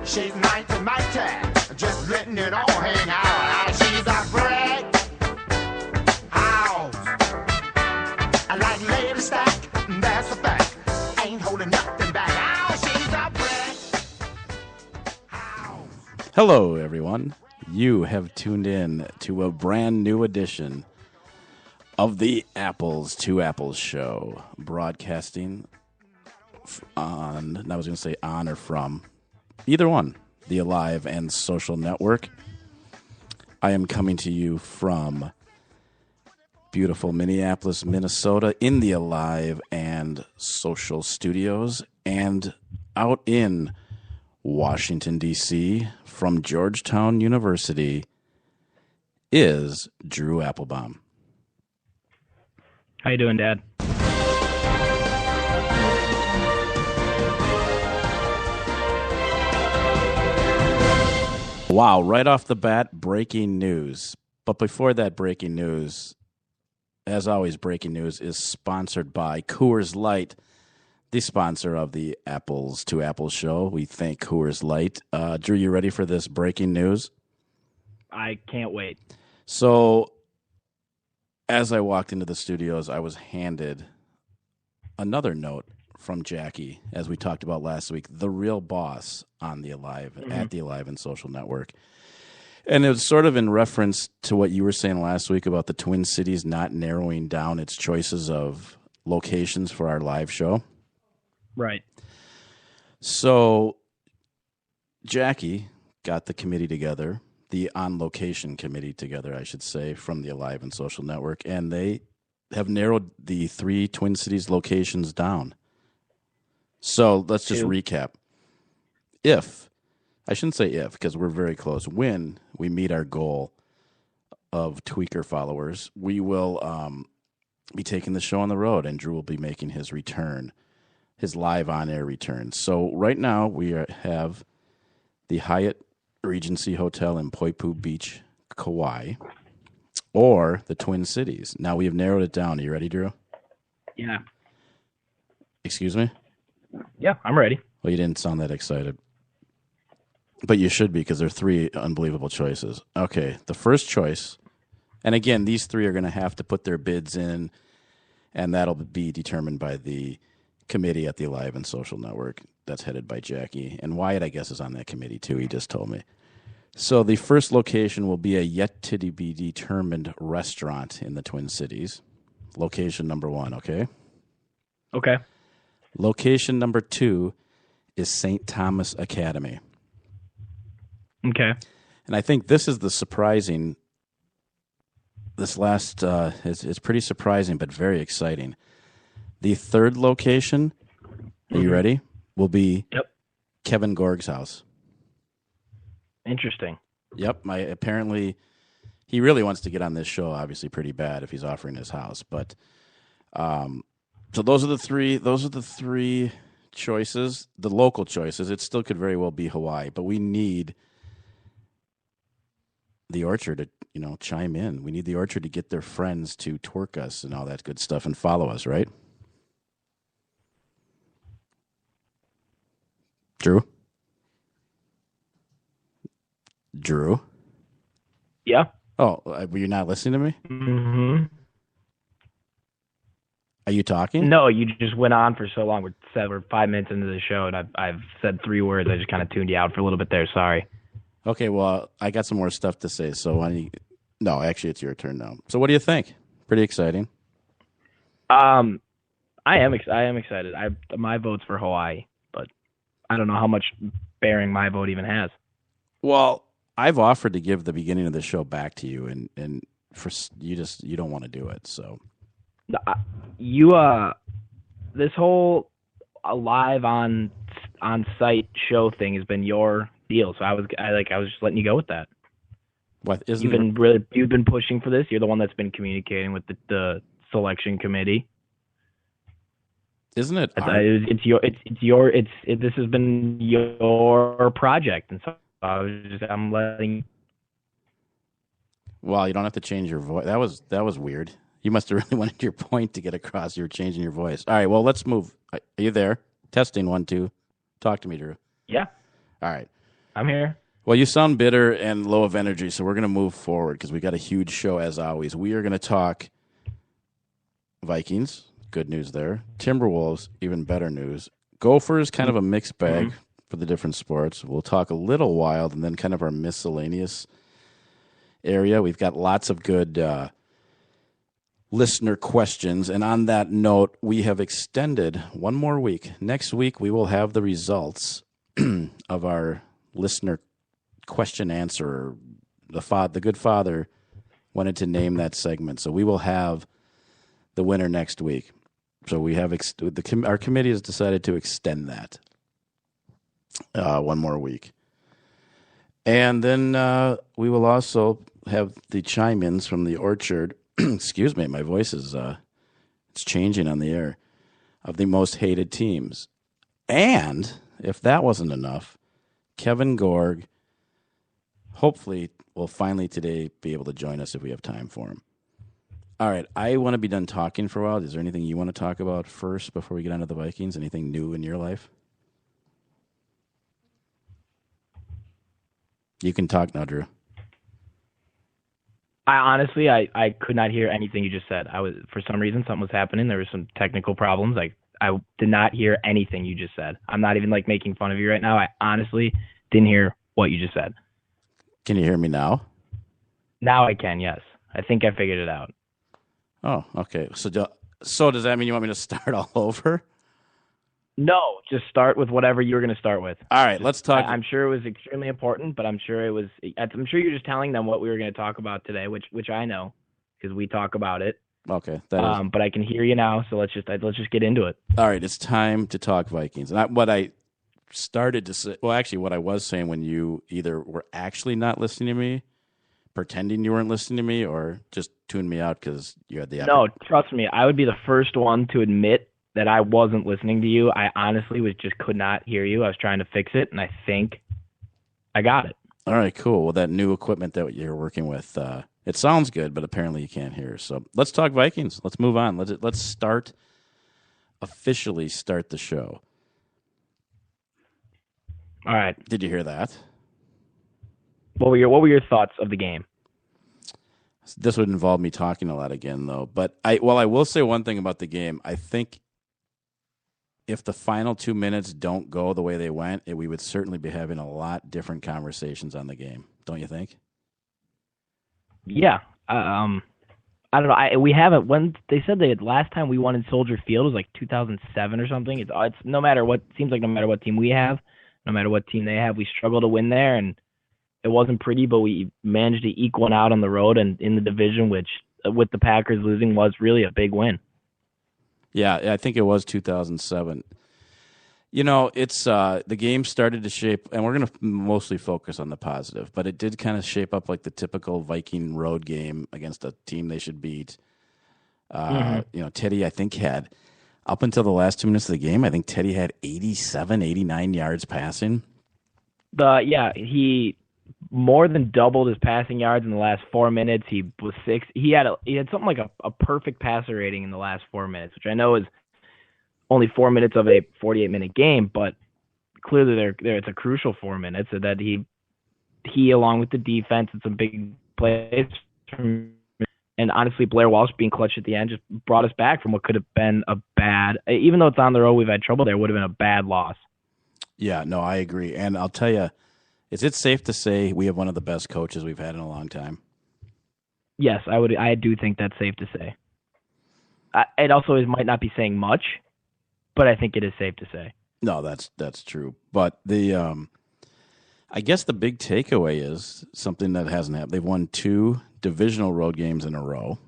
She's mighty, mighty, just letting it all hang out. She's a brick house. I like lady stack, that's a fact. Ain't holding nothing back. She's a brick house. Hello, everyone. You have tuned in to a brand new edition of the Apples to Apples show, broadcasting on, I was going to say on or from, either one, the Alive and Social Network. I am coming to you from beautiful Minneapolis, Minnesota, in the Alive and Social studios, and out in Washington, D.C., from Georgetown University, is Drew Applebaum. How you doing, Dad? Wow, right off the bat, breaking news. But before that breaking news, as always, breaking news is sponsored by Coors Light, the sponsor of the Apples to Apples show. We thank Coors Light. Drew, you ready for this breaking news? I can't wait. So, as I walked into the studios, I was handed another note from Jackie, as we talked about last week, the real boss on the Alive, at the Alive and Social Network. And it was sort of in reference to what you were saying last week about the Twin Cities not narrowing down its choices of locations for our live show. Right. So Jackie got the committee together, the on-location committee together, I should say, from the Alive and Social Network, and they have narrowed the 3 Twin Cities locations down. So let's just recap. I shouldn't say if, because we're very close, when we meet our goal of Tweaker followers, we will be taking the show on the road, and Drew will be making his return, his live on-air return. So right now we have the Hyatt Regency Hotel in Poipu Beach, Kauai, or the Twin Cities. Now we have narrowed it down. Are you ready, Drew? Yeah. Excuse me? Yeah, I'm ready. Well, you didn't sound that excited. But you should be, because there are 3 unbelievable choices. Okay, the first choice, and again, these 3 are going to have to put their bids in, and that'll be determined by the committee at the Alive and Social Network that's headed by Jackie. And Wyatt, I guess, is on that committee, too. He just told me. So the first location will be a yet-to-be-determined restaurant in the Twin Cities. Location number 1, okay? Okay. Location number 2 is St. Thomas Academy. Okay. And I think this is the surprising, this last, it's pretty surprising, but very exciting. The third location, are you ready, will be Kevin Gorg's house. Interesting. Yep. Apparently, he really wants to get on this show, obviously pretty bad if he's offering his house. But, so those are the 3 choices, the local choices. It still could very well be Hawaii, but we need the Orchard to, chime in. We need the Orchard to get their friends to twerk us and all that good stuff and follow us, right? Drew? Yeah. Oh, were you not listening to me? Mm-hmm. Are you talking? No, you just went on for so long. We're 5 minutes into the show, and I've said 3 words. I just kind of tuned you out for a little bit there. Sorry. Okay, well, I got some more stuff to say. So no, actually, it's your turn now. So what do you think? Pretty exciting. I am excited. My vote's for Hawaii, but I don't know how much bearing my vote even has. Well, I've offered to give the beginning of the show back to you, and for you don't want to do it. So this whole live on site show thing has been your deal. So I was just letting you go with that. What you've been pushing for this. You're the one that's been communicating with the selection committee. Isn't it? This has been your project, and so I'm letting. Well, you don't have to change your voice. That was weird. You must have really wanted your point to get across. You were changing your voice. All right. Well, let's move. Are you there? Testing 1 2. Talk to me, Drew. Yeah. All right. I'm here. Well, you sound bitter and low of energy, so we're going to move forward because we got a huge show as always. We are going to talk Vikings, good news there. Timberwolves, even better news. Gophers, kind of a mixed bag for the different sports. We'll talk a little Wild and then kind of our miscellaneous area. We've got lots of good listener questions. And on that note, we have extended one more week. Next week, we will have the results of our listener question answer. The good father wanted to name that segment. So we will have the winner next week. So we have our committee has decided to extend that one more week. And then we will also have the chime-ins from the Orchard. Excuse me, my voice is it's changing on the air, of the most hated teams. And if that wasn't enough, Kevin Gorg hopefully will finally today be able to join us if we have time for him. All right, I want to be done talking for a while. Is there anything you want to talk about first before we get on to the Vikings? Anything new in your life? You can talk now, Drew. I could not hear anything you just said. For some reason, something was happening. There were some technical problems. I did not hear anything you just said. I'm not even making fun of you right now. I honestly didn't hear what you just said. Can you hear me now? Now I can, yes. I think I figured it out. Oh, okay. So does that mean you want me to start all over? No, just start with whatever you were going to start with. All right, let's talk. I'm sure it was extremely important, but I'm sure you're just telling them what we were going to talk about today, which I know because we talk about it. Okay. But I can hear you now, so let's just get into it. All right, it's time to talk Vikings. And what I started to say, well, actually, what I was saying when you either were actually not listening to me, pretending you weren't listening to me, or just tuned me out because you had the No, trust me, I would be the first one to admit that I wasn't listening to you. I honestly could not hear you. I was trying to fix it, and I think I got it. All right, cool. Well, that new equipment that you're working with, it sounds good, but apparently you can't hear. So let's talk Vikings. Let's move on. Let's officially start the show. All right. Did you hear that? What were your thoughts of the game? This would involve me talking a lot again, though. But I will say one thing about the game. I think if the final 2 minutes don't go the way they went, we would certainly be having a lot different conversations on the game. Don't you think? Yeah. I don't know. We haven't. When they said last time we won in Soldier Field was 2007 or something. It's no matter what. Seems like no matter what team we have, no matter what team they have, we struggle to win there, and it wasn't pretty, but we managed to eke one out on the road and in the division, which with the Packers losing was really a big win. Yeah, I think it was 2007. You know, it's the game started to shape, and we're going to mostly focus on the positive, but it did kind of shape up like the typical Viking road game against a team they should beat. You know, Teddy, I think, had, up until the last 2 minutes of the game, I think Teddy had 87, 89 yards passing. He more than doubled his passing yards in the last 4 minutes. He was six. He had something like a perfect passer rating in the last 4 minutes, which I know is only 4 minutes of a 48-minute game, but clearly it's a crucial 4 minutes. So that he along with the defense and some big plays, and honestly Blair Walsh being clutch at the end just brought us back from what could have been a bad. Even though it's on the road, we've had trouble there. Would have been a bad loss. Yeah, no, I agree, and I'll tell you. Is it safe to say we have one of the best coaches we've had in a long time? Yes, I do think that's safe to say. It also might not be saying much, but I think it is safe to say. No, that's true. But I guess the big takeaway is something that hasn't happened. They've won 2 divisional road games in a row.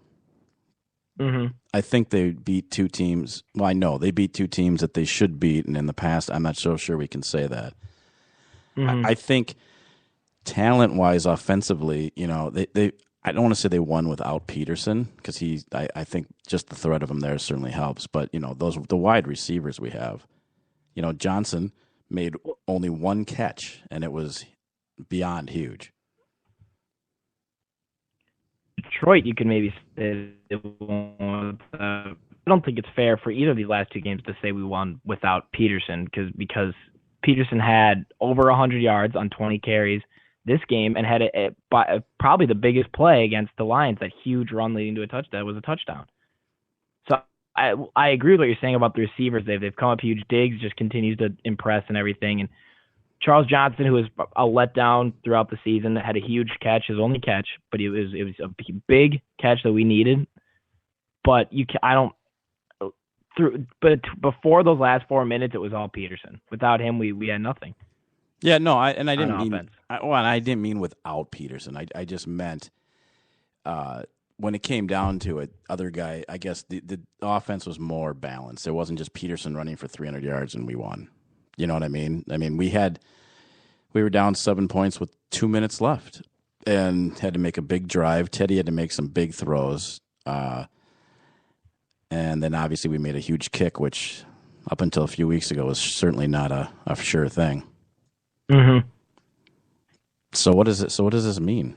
Mm-hmm. I think they beat 2 teams. Well, I know they beat 2 teams that they should beat, and in the past, I'm not so sure we can say that. Mm-hmm. I think talent-wise, offensively, you know, they I don't want to say they won without Peterson because I think just the threat of him there certainly helps. But you know, the wide receivers we have, you know, Johnson made only 1 catch, and it was beyond huge. Detroit, you can maybe say I don't think it's fair for either of these last 2 games to say we won without Peterson because Peterson had over 100 yards on 20 carries this game and had probably the biggest play against the Lions, that huge run leading to a touchdown. Was a touchdown. So I agree with what you're saying about the receivers. They've come up huge. Diggs just continues to impress and everything. And Charles Johnson, who was a letdown throughout the season, had a huge catch, his only catch, but it was a big catch that we needed. But before those last 4 minutes, it was all Peterson. Without him, we had nothing. Yeah, no, I didn't mean without Peterson. I just meant when it came down to it, other guy. I guess the offense was more balanced. It wasn't just Peterson running for 300 yards and we won. You know what I mean? I mean, we were down 7 points with 2 minutes left and had to make a big drive. Teddy had to make some big throws. And then obviously we made a huge kick, which up until a few weeks ago was certainly not a sure thing. Mm-hmm. So what does this mean?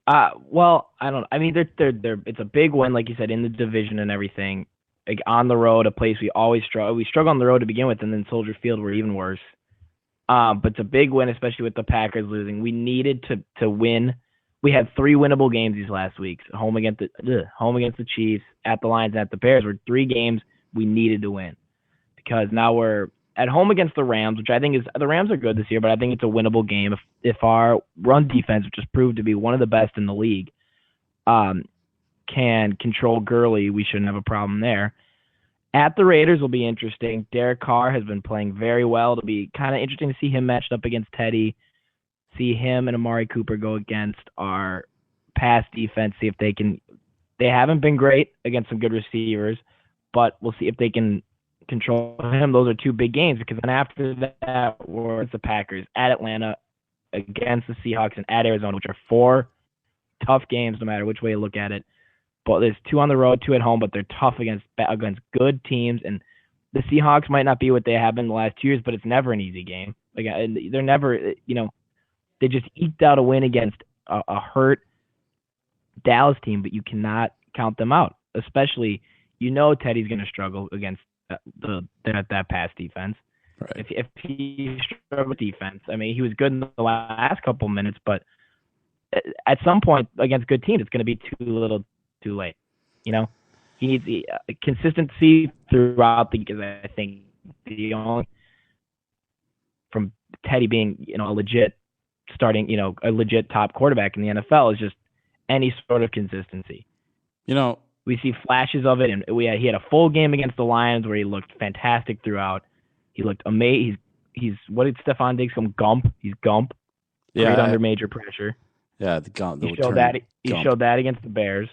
Well, I don't. I mean, they're. It's a big win, like you said, in the division and everything. Like on the road, a place we always struggle. We struggle on the road to begin with, and then Soldier Field were even worse. But it's a big win, especially with the Packers losing. We needed to win. We had 3 winnable games these last weeks. Home against the Chiefs, at the Lions, and at the Bears. Were 3 games we needed to win, because now we're at home against the Rams, which I think is, the Rams are good this year, but I think it's a winnable game if our run defense, which has proved to be one of the best in the league, can control Gurley, we shouldn't have a problem there. At the Raiders will be interesting. Derek Carr has been playing very well. It'll be kind of interesting to see him matched up against Teddy, see him and Amari Cooper go against our pass defense, see if they can. They haven't been great against some good receivers, but we'll see if they can control him. Those are 2 big games, because then after that, we're the Packers at Atlanta, against the Seahawks, and at Arizona, which are 4 tough games no matter which way you look at it. But there's 2 on the road, 2 at home, but they're tough against good teams. And the Seahawks might not be what they have been the last 2 years, but it's never an easy game. Like, they're never, they just eked out a win against a hurt Dallas team, but you cannot count them out. Especially, Teddy's going to struggle against that pass defense. Right. If he struggled with defense, I mean, he was good in the last couple minutes, but at some point against good teams, it's going to be too little, too late. He needs consistency throughout because I think the only from Teddy being a legit starting, a legit top quarterback in the NFL is just any sort of consistency. We see flashes of it, and he had a full game against the Lions where he looked fantastic throughout. He looked amazing. He's what did Stephon Diggs call him? Gump. He's Gump. Yeah, under major pressure. Yeah, the Gump. He showed that against the Bears.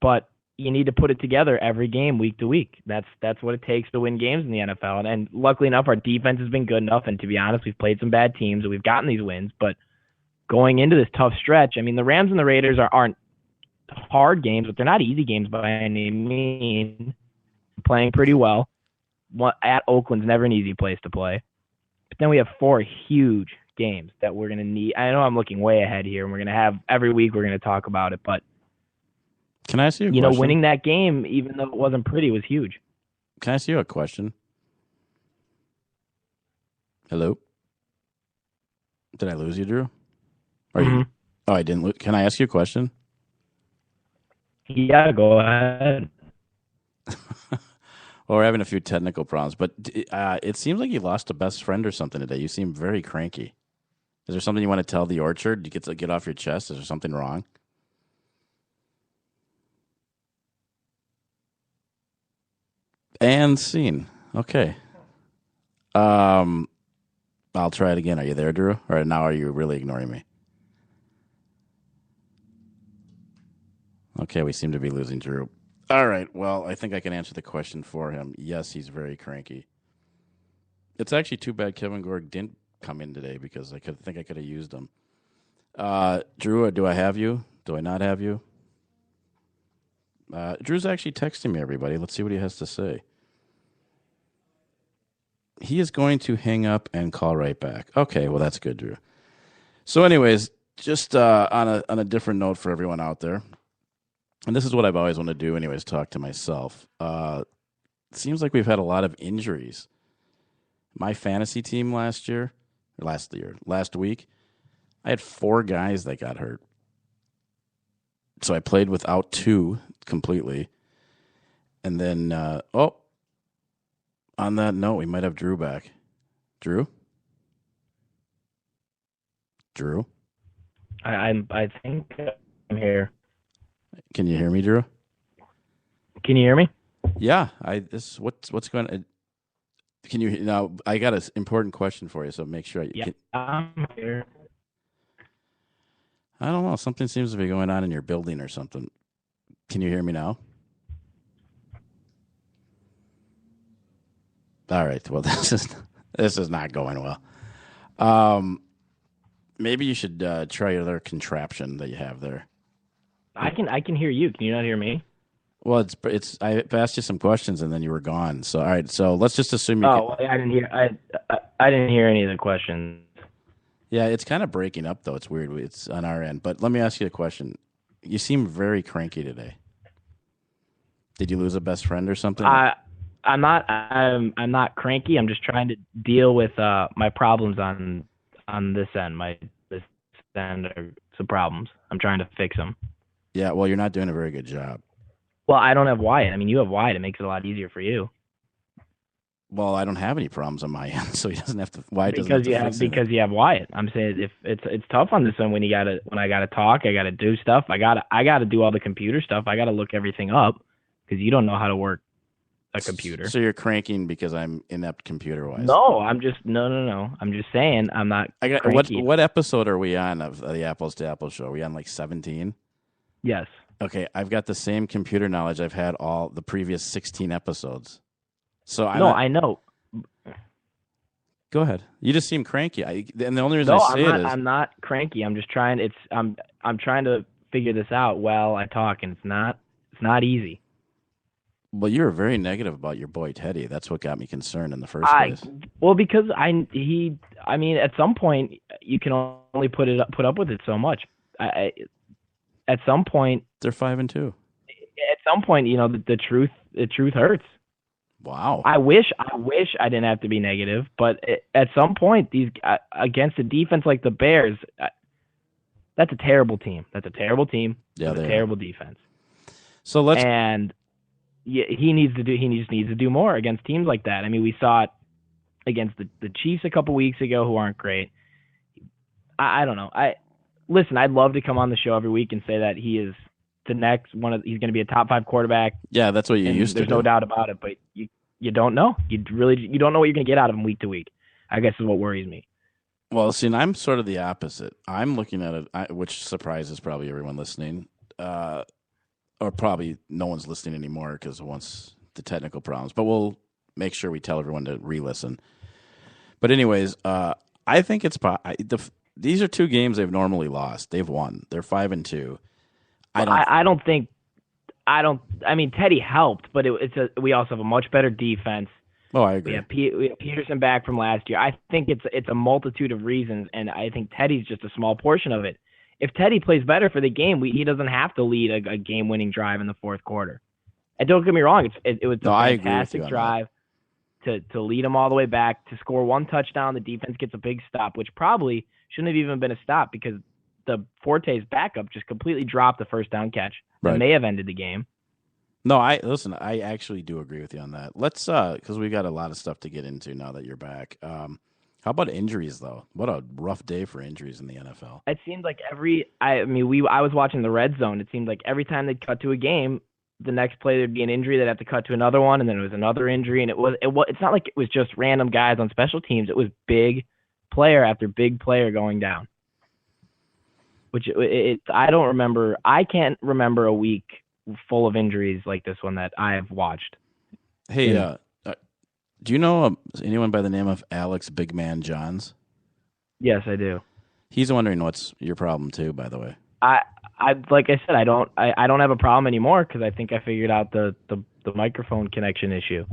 But you need to put it together every game, week to week. That's what it takes to win games in the NFL. And luckily enough, our defense has been good enough. And to be honest, we've played some bad teams and we've gotten these wins. But going into this tough stretch, I mean, the Rams and the Raiders aren't hard games, but they're not easy games by any means. Playing pretty well. At Oakland's never an easy place to play. But then we have 4 huge games that we're going to need. I know I'm looking way ahead here, and we're going to have every week we're going to talk about it. But can I ask you a question? Winning that game, even though it wasn't pretty, was huge. Can I ask you a question? Hello? Did I lose you, Drew? Mm-hmm. Oh, I didn't. Can I ask you a question? Yeah, go ahead. Well, we're having a few technical problems, but it seems like you lost a best friend or something today. You seem very cranky. Is there something you want to tell the Orchard? You get to get off your chest? Is there something wrong? And scene. Okay. I'll try it again. Are you there, Drew? Or now are you really ignoring me? Okay, we seem to be losing Drew. All right, well, I think I can answer the question for him. Yes, he's very cranky. It's actually too bad Kevin Gorg didn't come in today because I could have used him. Drew, do I have you? Do I not have you? Drew's actually texting me, everybody. Let's see what he has to say. He is going to hang up and call right back. Okay, well, that's good, Drew. So anyways, just on a different note for everyone out there, and this is what I've always wanted to do anyways, talk to myself. It seems like we've had a lot of injuries My fantasy team last week, I had 4 guys that got hurt. So I played without 2 completely. And then, on that note, we might have Drew back. Drew? I think I'm here. Can you hear me, Drew? Can you hear me? Yeah. What's going on? Can you now? I got an important question for you, so make sure. I'm here. I don't know. Something seems to be going on in your building or something. Can you hear me now? All right. Well, this is not going well. Maybe you should try your other contraption that you have there. I can hear you. Can you not hear me? Well, it's. I asked you some questions and then you were gone. So all right. So let's just assume I didn't hear. I didn't hear any of the questions. Yeah, it's kind of breaking up though. It's weird. It's on our end. But let me ask you a question. You seem very cranky today. Did you lose a best friend or something? I'm not cranky. I'm just trying to deal with my problems on this end. This end are some problems. I'm trying to fix them. Yeah, well, you're not doing a very good job. Well, I don't have Wyatt. I mean, you have Wyatt. It makes it a lot easier for you. Well, I don't have any problems on my end, so he doesn't have to. Wyatt doesn't because have to because you have Wyatt. I'm saying if it's tough on this one when I gotta talk, I gotta do stuff. I gotta do all the computer stuff. I gotta look everything up because you don't know how to work a computer. So you're cranking because I'm inept computer-wise. No, I'm just no. I'm just saying I'm not. Cranky. What episode are we on of the Apples to Apples show? Are we on like 17? Yes. Okay, I've got the same computer knowledge I've had all the previous 16 episodes. So I know. Go ahead. You just seem cranky. And the only reason I say it is I'm not cranky. I'm just trying. I'm trying to figure this out while I talk, and it's not easy. Well, you were very negative about your boy Teddy. That's what got me concerned in the first place. Well, because I mean, at some point you can only put up with it so much. At some point they're 5-2. At some point, the truth hurts. Wow. I wish I didn't have to be negative, but at some point, these against a defense like the Bears, that's a terrible team. That's a terrible team. Yeah, that's a terrible defense. So he needs to do more against teams like that. I mean, we saw it against the Chiefs a couple weeks ago, who aren't great. I don't know. Listen, I'd love to come on the show every week and say that he is the next one. He's going to be a top 5 quarterback. Yeah, that's what you used to do. There's no doubt about it, but you don't know. You don't know what you're going to get out of him week to week. I guess is what worries me. Well, see, and I'm sort of the opposite. I'm looking at it, which surprises probably everyone listening, or probably no one's listening anymore because once the technical problems. But we'll make sure we tell everyone to re-listen. But anyways, I think these are 2 games they've normally lost. They've won. They're 5-2. I mean, Teddy helped, but we also have a much better defense. Oh, I agree. We have Peterson back from last year. I think it's a multitude of reasons, and I think Teddy's just a small portion of it. If Teddy plays better for the game, he doesn't have to lead a game-winning drive in the fourth quarter. And don't get me wrong, it was a fantastic drive to lead them all the way back, to score 1 touchdown. The defense gets a big stop, which probably shouldn't have even been a stop because the Forte's backup just completely dropped the first down catch. That may have ended the game. No, I actually do agree with you on that. Let's because we got a lot of stuff to get into now that you're back. How about injuries though? What a rough day for injuries in the NFL. It seemed like I was watching the red zone. It seemed like every time they'd cut to a game, the next play there'd be an injury. They'd have to cut to another one, and then it was another injury. And it's not like it was just random guys on special teams. It was big player after big player going down. Which I don't remember. I can't remember a week full of injuries like this one that I have watched. Hey, do you know anyone by the name of Alex Big Man Johns? Yes, I do. He's wondering what's your problem too, by the way. I like I said, I don't have a problem anymore because I think I figured out the microphone connection issue.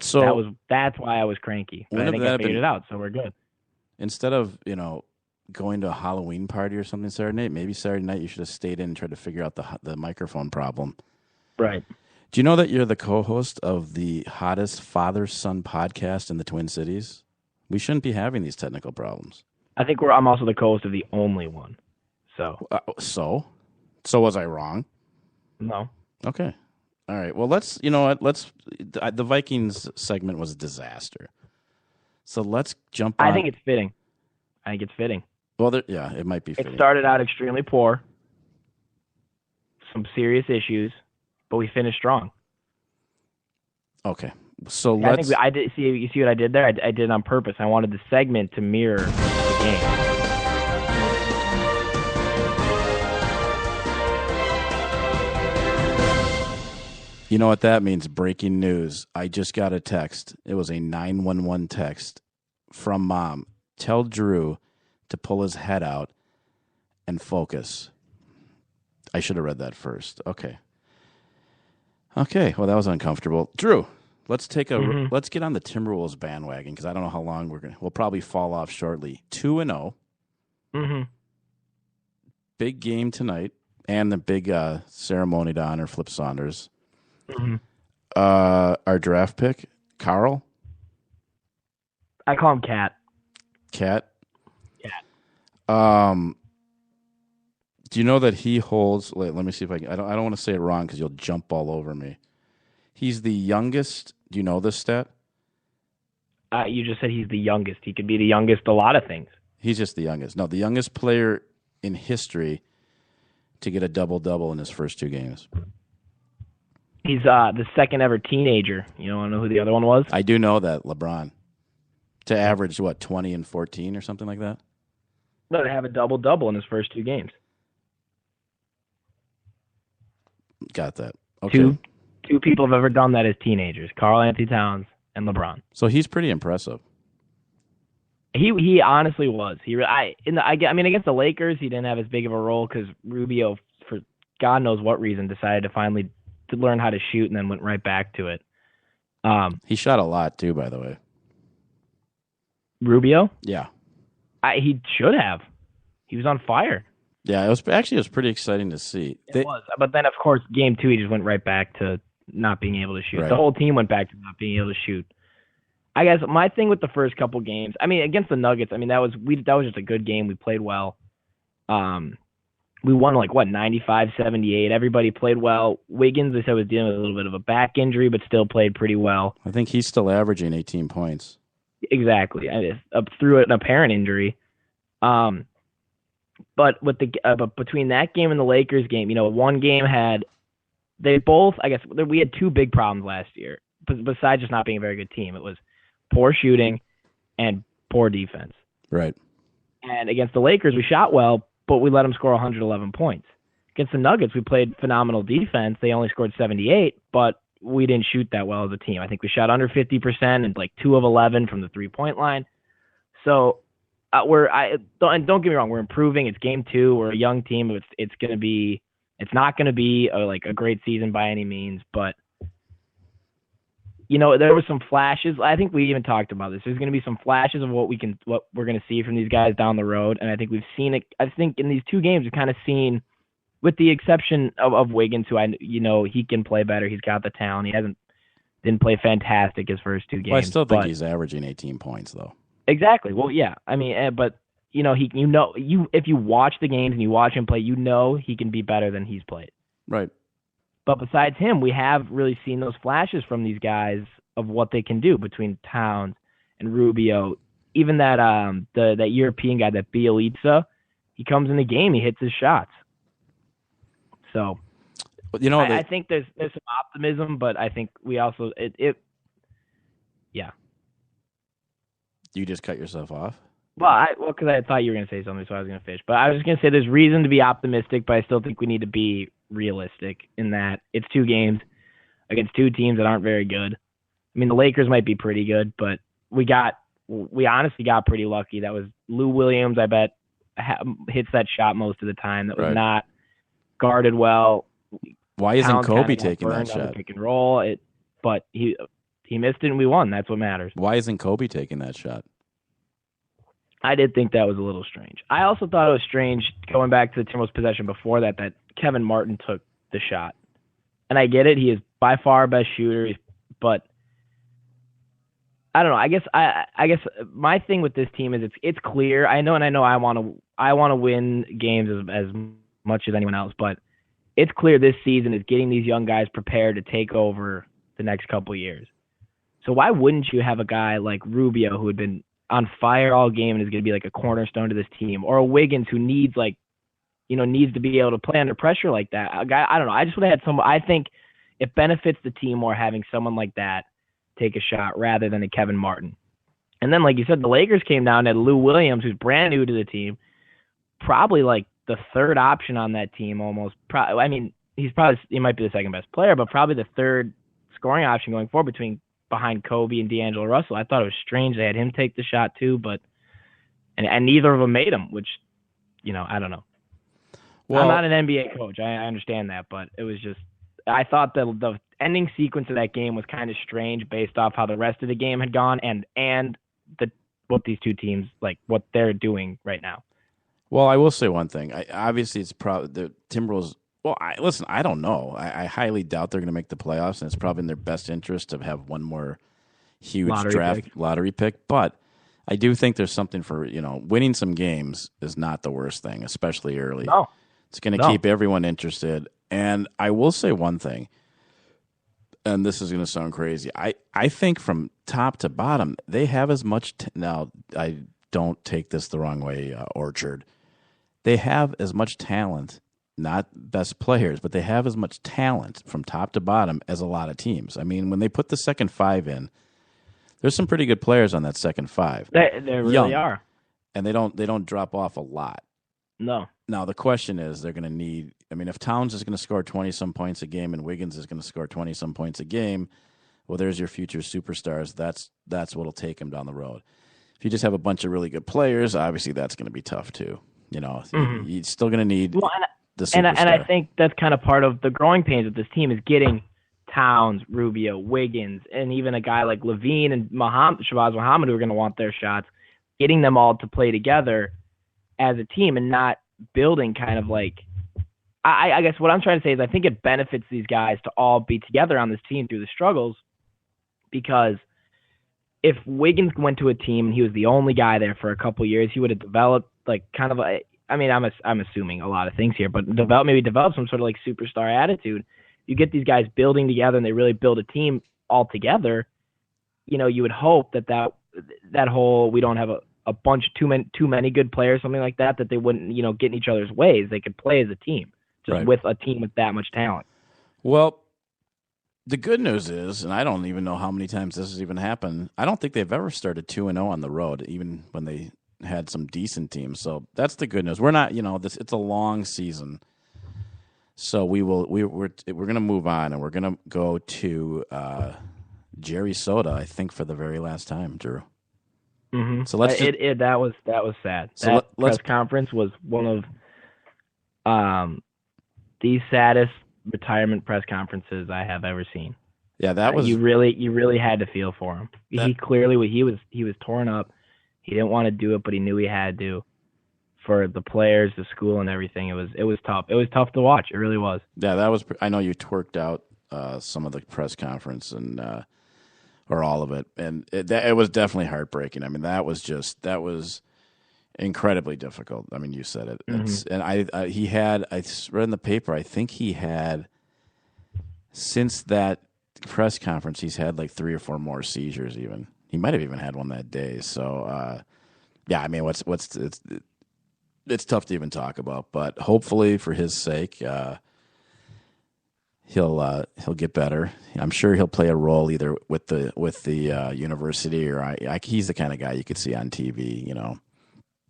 So that's why I was cranky. But I think I figured it out, so we're good. Instead of going to a Halloween party or something Saturday night, maybe Saturday night you should have stayed in and tried to figure out the microphone problem. Right. Do you know that you're the co-host of the hottest father-son podcast in the Twin Cities? We shouldn't be having these technical problems. I think I'm also the co-host of the only one. So was I wrong? No. Okay. All right. Well, the Vikings segment was a disaster. So let's jump on. I think it's fitting. Well, it might be fitting. It started out extremely poor. Some serious issues, but we finished strong. Okay. So I think I did see. You see what I did there? I did it on purpose. I wanted the segment to mirror the game. You know what that means? Breaking news. I just got a text. It was a 911 text from Mom. Tell Drew to pull his head out and focus. I should have read that first. Okay. Well, that was uncomfortable. Drew, let's get on the Timberwolves bandwagon because I don't know how long we'll probably fall off shortly. 2-0. Mm-hmm. Big game tonight and the big ceremony to honor Flip Saunders. Mm-hmm. Our draft pick, Carl. I call him Cat. Cat. Cat. Do you know that he holds? Wait, let me see if I can. I don't want to say it wrong because you'll jump all over me. He's the youngest. Do you know this stat? You just said he's the youngest. He could be the youngest. A lot of things. He's just the youngest. No, the youngest player in history to get a double-double in his first 2 games. He's the second ever teenager. You don't know who the other one was? I do know that, LeBron. To average, 20 and 14 or something like that? No, to have a double-double in his first 2 games. Got that. Okay. Two people have ever done that as teenagers, Karl Anthony Towns and LeBron. So he's pretty impressive. He honestly was. Against the Lakers, he didn't have as big of a role because Rubio, for God knows what reason, decided to finally to learn how to shoot and then went right back to it. He shot a lot too, by the way. Rubio? Yeah. He should have. He was on fire. Yeah, it was pretty exciting to see. It was. But then, of course, game 2, he just went right back to not being able to shoot. Right. The whole team went back to not being able to shoot. I guess my thing with the first couple games, against the Nuggets, that was just a good game. We played well. We won 95-78. Everybody played well. Wiggins, I said, was dealing with a little bit of a back injury, but still played pretty well. I think he's still averaging 18 points. Exactly. Through an apparent injury. But with but between that game and the Lakers game, one game we had 2 big problems last year. Besides just not being a very good team, it was poor shooting and poor defense. Right. And against the Lakers, we shot well, but we let them score 111 points. Against the Nuggets, we played phenomenal defense. They only scored 78, but we didn't shoot that well as a team. I think we shot under 50% and 2 of 11 from the 3-point line. So don't get me wrong, we're improving. It's game 2. We're a young team. It's not going to be a great season by any means, but there were some flashes. I think we even talked about this. There's going to be some flashes of what we're going to see from these guys down the road, and I think we've seen it. I think in these 2 games we've kind of seen, with the exception of Wiggins, who he can play better. He's got the talent. He didn't play fantastic his first 2 games. Well, I still think he's averaging 18 points though. Exactly. Well, yeah. But if you watch the games and you watch him play, he can be better than he's played. Right. But besides him, we have really seen those flashes from these guys of what they can do between Towns and Rubio. Even that that European guy, that Bielitsa, he comes in the game, he hits his shots. So, I think there's some optimism, but I think we also yeah. You just cut yourself off? Well, because I thought you were going to say something, so I was going to finish. But I was just going to say there's reason to be optimistic, but I still think we need to be realistic in that it's 2 games against 2 teams that aren't very good. The Lakers might be pretty good, but we honestly got pretty lucky. That was Lou Williams, I bet, hits that shot most of the time. That was not guarded well. Why isn't Kobe taking that shot? Pick and roll. But he missed it and we won. That's what matters. Why isn't Kobe taking that shot? I did think that was a little strange. I also thought it was strange, going back to the Timberwolves possession before that Kevin Martin took the shot. And I get it. He is by far our best shooter. But I don't know. I guess my thing with this team is it's clear. I know, and I want to win games as much as anyone else, but it's clear this season is getting these young guys prepared to take over the next couple of years. So why wouldn't you have a guy like Rubio who had been on fire all game and is going to be like a cornerstone to this team, or a Wiggins who needs needs to be able to play under pressure like that? A guy, I don't know. I just would have had some. I think it benefits the team more having someone like that take a shot rather than a Kevin Martin. And then, like you said, the Lakers came down at Lou Williams, who's brand new to the team, probably like the third option on that team almost. I mean, he might be the second best player, but probably the third scoring option going forward behind Kobe and D'Angelo Russell. I thought it was strange they had him take the shot too, but and neither of them made him, which, I don't know. Well, I'm not an NBA coach. I understand that, but it was just, I thought the ending sequence of that game was kind of strange based off how the rest of the game had gone and what these two teams, like what they're doing right now. Well, I will say one thing. Obviously, it's probably the Timberwolves. Well, I don't know. I highly doubt they're going to make the playoffs, and it's probably in their best interest to have one more huge lottery pick. But I do think there's something for, winning some games is not the worst thing, especially early. No. It's going to keep everyone interested. And I will say one thing, and this is going to sound crazy. I think from top to bottom, they have as much now, I don't take this the wrong way, Orchard. They have as much talent, not best players, but they have as much talent from top to bottom as a lot of teams. I mean, when they put the second five in, there's some pretty good players on that second five. They really are. And they don't drop off a lot. No. Now, the question is they're going to need – I mean, if Towns is going to score 20-some points a game and Wiggins is going to score 20-some points a game, well, there's your future superstars. That's what will take them down the road. If you just have a bunch of really good players, obviously that's going to be tough too. You're still going to need the superstar. And I think that's kind of part of the growing pains of this team is getting Towns, Rubio, Wiggins, and even a guy like Levine and Shabazz Muhammad who are going to want their shots, getting them all to play together as a team and not building kind of like I guess what I'm trying to say is I think it benefits these guys to all be together on this team through the struggles, because if Wiggins went to a team and he was the only guy there for a couple of years, he would have developed like kind of I'm assuming a lot of things here, but maybe develop some sort of like superstar attitude. You get these guys building together and they really build a team all together. You would hope that whole we don't have a bunch too many good players, something like that they wouldn't, get in each other's ways. They could play as a team, just with a team with that much talent. Well, the good news is, and I don't even know how many times this has even happened, I don't think they've ever started 2-0 on the road, even when they had some decent teams. So that's the good news. We're not, it's a long season. So we're going to move on, and we're going to go to Jerry Soda, I think, for the very last time, Drew. Mm-hmm. So that was sad. So press conference was one of the saddest retirement press conferences I have ever seen. Yeah, that was you really had to feel for him. He clearly he was torn up. He didn't want to do it, but he knew he had to for the players, the school, and everything. It was tough. It was tough to watch. It really was. Yeah, that was. I know you twerked out some of the press conference and. Or all of it, and it was definitely heartbreaking. I mean, that was incredibly difficult. I mean, you said it. Mm-hmm. And I read in the paper, I think he had, since that press conference, he's had like 3 or 4 more seizures even. He might have even had one that day. So, yeah, I mean, it's tough to even talk about, but hopefully for his sake, he'll get better. I'm sure he'll play a role either with the university or he's the kind of guy you could see on TV,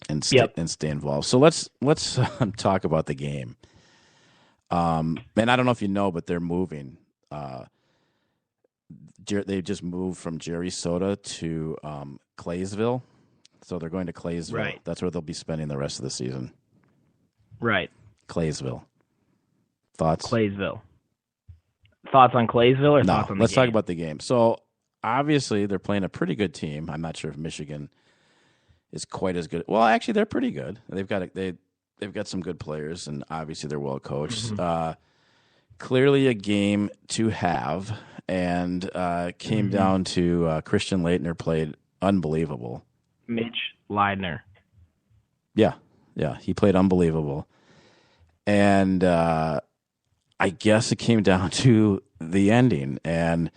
and stay involved. So let's talk about the game. And I don't know if you know, but they're moving. They just moved from Jerry Soda to Claysville, so they're going to Claysville. Right. That's where they'll be spending the rest of the season. Right. Claysville. Thoughts? Claysville. Thoughts on Claysville or thoughts on the game? Let's talk about the game. So, obviously, they're playing a pretty good team. I'm not sure if Michigan is quite as good. Well, actually, they're pretty good. They've got some good players, and obviously they're well coached. Mm-hmm. clearly a game to have, and came down to Christian Laettner played unbelievable. Mitch Leidner. Yeah, he played unbelievable. And I guess it came down to the ending, and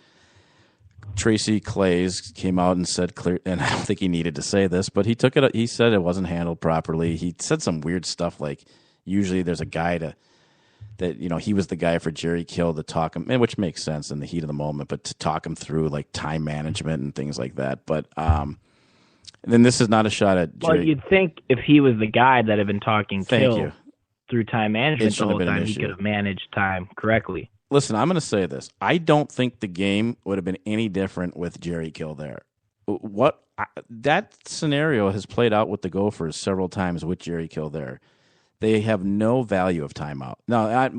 Tracy Claeys came out and said clear, and I don't think he needed to say this, but he took it. He said it wasn't handled properly. He said some weird stuff like usually there's a guy that he was the guy for Jerry Kill to talk him, which makes sense in the heat of the moment, but to talk him through like time management and things like that. But then this is not a shot at Jerry. Well, you'd think if he was the guy that had been talking Thank Kill you. through time management the whole time, he could have managed time correctly. Listen, I'm going to say this. I don't think the game would have been any different with Jerry Kill there. That scenario has played out with the Gophers several times with Jerry Kill there. They have no value of timeout. Now,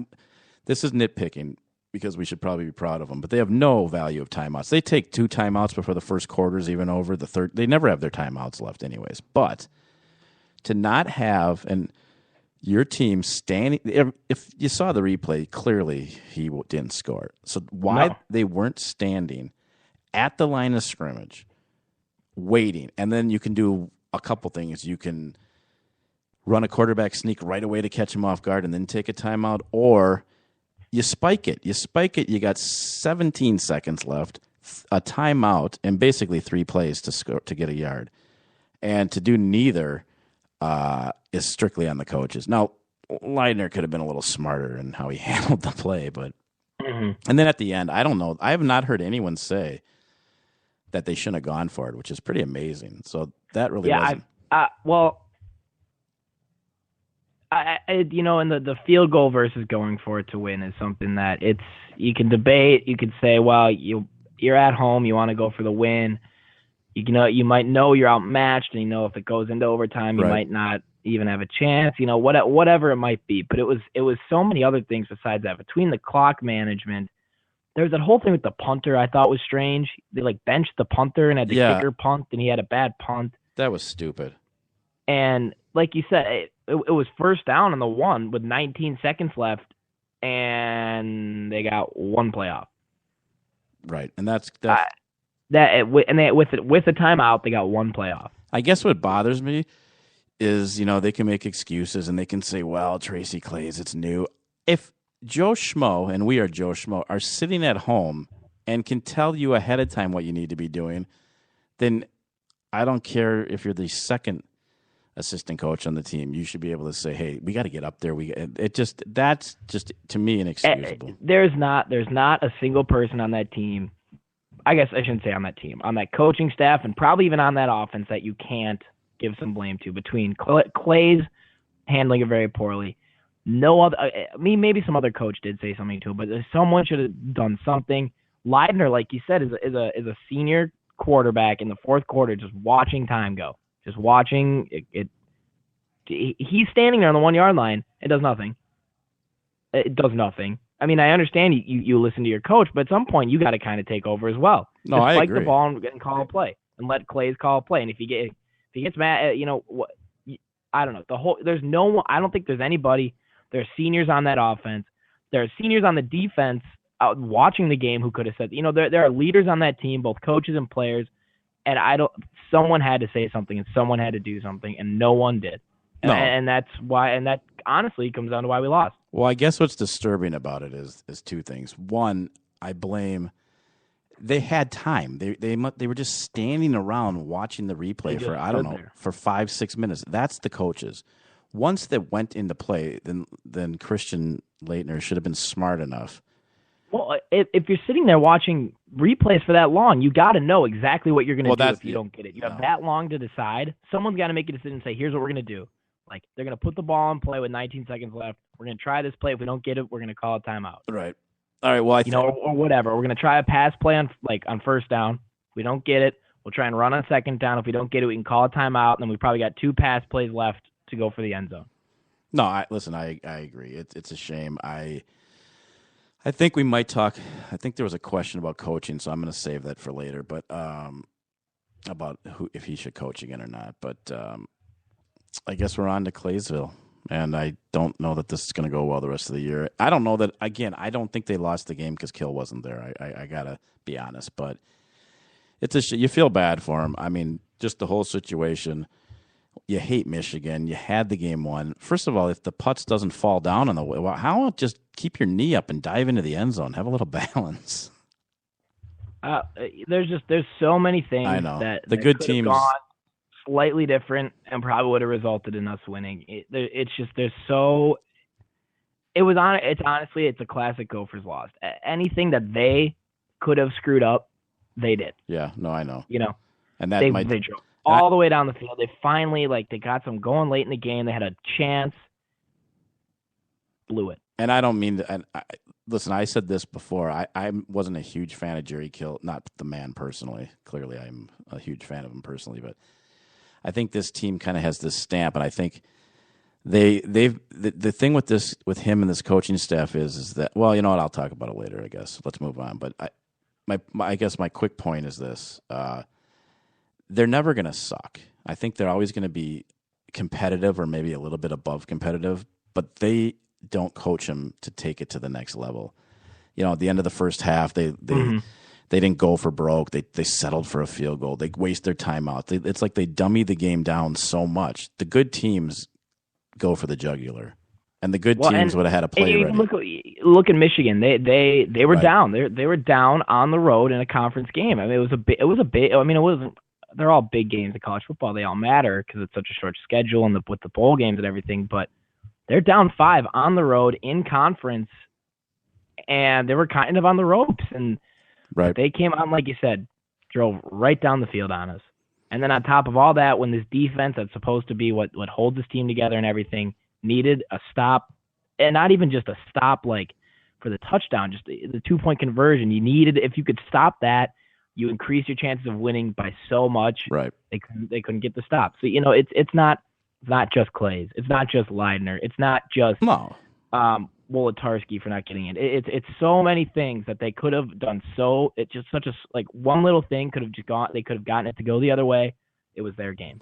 this is nitpicking because we should probably be proud of them, but they have no value of timeouts. They take 2 timeouts before the first quarter's even over. The third, they never have their timeouts left anyways. But to not have your team standing, if you saw the replay, clearly he didn't score. So why they weren't standing at the line of scrimmage, waiting, and then you can do a couple things. You can run a quarterback sneak right away to catch him off guard and then take a timeout, or you spike it. You got 17 seconds left, a timeout, and basically 3 plays to score to get a yard. And to do neither is strictly on the coaches. Now, Leidner could have been a little smarter in how he handled the play, but and then at the end, I don't know. I have not heard anyone say that they shouldn't have gone for it, which is pretty amazing. So that really wasn't. And the field goal versus going for it to win is something that you can debate. You could say, well, you're at home, you want to go for the win. You might know you're outmatched, and if it goes into overtime, you might not even have a chance. Whatever it might be. But it was so many other things besides that. Between the clock management, there was that whole thing with the punter. I thought was strange. They benched the punter and had the kicker punt, and he had a bad punt. That was stupid. And like you said, it was first down on the 1 with 19 seconds left, and they got 1 play off. Right, and that's with the timeout, they got 1 play off. I guess what bothers me is they can make excuses and they can say, "Well, Tracy Claeys, it's new." If Joe Schmo, and we are Joe Schmo, are sitting at home and can tell you ahead of time what you need to be doing, then I don't care if you're the second assistant coach on the team. You should be able to say, "Hey, we got to get up there." That's just to me inexcusable. There's not a single person on that team. I guess I shouldn't say on that team, on that coaching staff, and probably even on that offense that you can't give some blame to. Between Claeys handling it very poorly, no other. Maybe some other coach did say something to him, but someone should have done something. Leidner, like you said, is a senior quarterback in the fourth quarter, just watching time go. Just watching it. He's standing there on the 1 yard line. It does nothing. It does nothing. I mean, I understand you listen to your coach, but at some point you got to kind of take over as well. No, just I spike agree. the ball and call a play, and let Claeys call a play. And if he gets mad, I don't know. There's no one. I don't think there's anybody. There's seniors on that offense. There are seniors on the defense out watching the game who could have said, there are leaders on that team, both coaches and players. And someone had to say something and someone had to do something, and no one did. No. And that's why, and that honestly comes down to why we lost. Well, I guess what's disturbing about it is 2 things. One, I blame they had time. They were just standing around watching the replay for 5-6 minutes. That's the coaches. Once that went into play, then Christian Laettner should have been smart enough. Well, if you're sitting there watching replays for that long, you got to know exactly what you're going to do if you don't get it. You have that long to decide. Someone's got to make a decision and say, here's what we're going to do. Like, they're going to put the ball in play with 19 seconds left. We're going to try this play. If we don't get it, we're going to call a timeout. Right. All right. Well, or whatever. We're going to try a pass play on first down. If we don't get it, we'll try and run on second down. If we don't get it, we can call a timeout. And then we probably got 2 pass plays left to go for the end zone. No, I agree. It's a shame. I think we might talk. I think there was a question about coaching, so I'm going to save that for later. But about if he should coach again or not. But I guess we're on to Claysville, and I don't know that this is going to go well the rest of the year. I don't know that, again, I don't think they lost the game because Kill wasn't there. I got to be honest, but you feel bad for him. I mean, just the whole situation. You hate Michigan. You had the game won. First of all, if the putts doesn't fall down on the way, well, how about just keep your knee up and dive into the end zone? Have a little balance. There's so many things I know. that the good could have teams gone slightly different and probably would have resulted in us winning. It's honestly a classic Gophers loss. Anything that they could have screwed up, they did. Yeah, no, I know. And that they drove all the way down the field. They finally they got some going late in the game. They had a chance, blew it. And I don't mean to. Listen, I said this before. I wasn't a huge fan of Jerry Kill, not the man personally. Clearly, I'm a huge fan of him personally, but I think this team kind of has this stamp, and I think the thing with him and this coaching staff is that, well, you know what? I'll talk about it later. I guess let's move on. But I guess my quick point is this: they're never going to suck. I think they're always going to be competitive or maybe a little bit above competitive, but they don't coach them to take it to the next level. At the end of the first half, they didn't go for broke. They settled for a field goal. They waste their timeout. It's like they dummy the game down so much. The good teams go for the jugular, and the good teams would have had a play ready. Look at Michigan. They were down. They were down on the road in a conference game. I mean, it was a big. I mean, it wasn't. They're all big games in college football. They all matter because it's such a short schedule and with the bowl games and everything. But they're down 5 on the road in conference, and they were kind of on the ropes. And they came out, like you said, drove right down the field on us. And then on top of all that, when this defense that's supposed to be what holds this team together and everything needed a stop, and not even just a stop for the touchdown, just the 2-point conversion. You needed, if you could stop that, you increase your chances of winning by so much. Right. They couldn't get the stop. So it's not just Clays. It's not just Leidner. It's not just Wolotarski for not getting it. It's so many things that they could have done. So it's just such a one little thing could have just gone. They could have gotten it to go the other way. It was their game.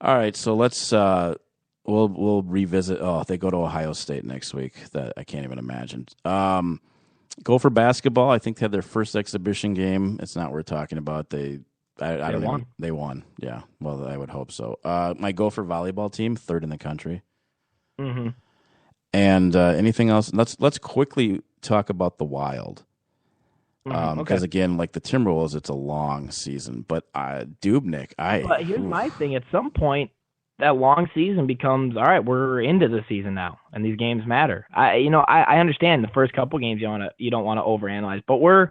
All right, so let's we'll revisit. Oh, they go to Ohio State next week. That I can't even imagine. Go for basketball. I think they had their first exhibition game. It's not worth talking about. They won. They won. Yeah. Well, I would hope so. My Gopher volleyball team, 3rd in the country. Mm-hmm. And anything else? Let's quickly talk about the Wild. Because again, like the Timberwolves, it's a long season. But Dubnyk, But here's my thing. At some point, that long season becomes, all right, we're into the season now, and these games matter. I understand the first couple games you don't want to overanalyze, but we're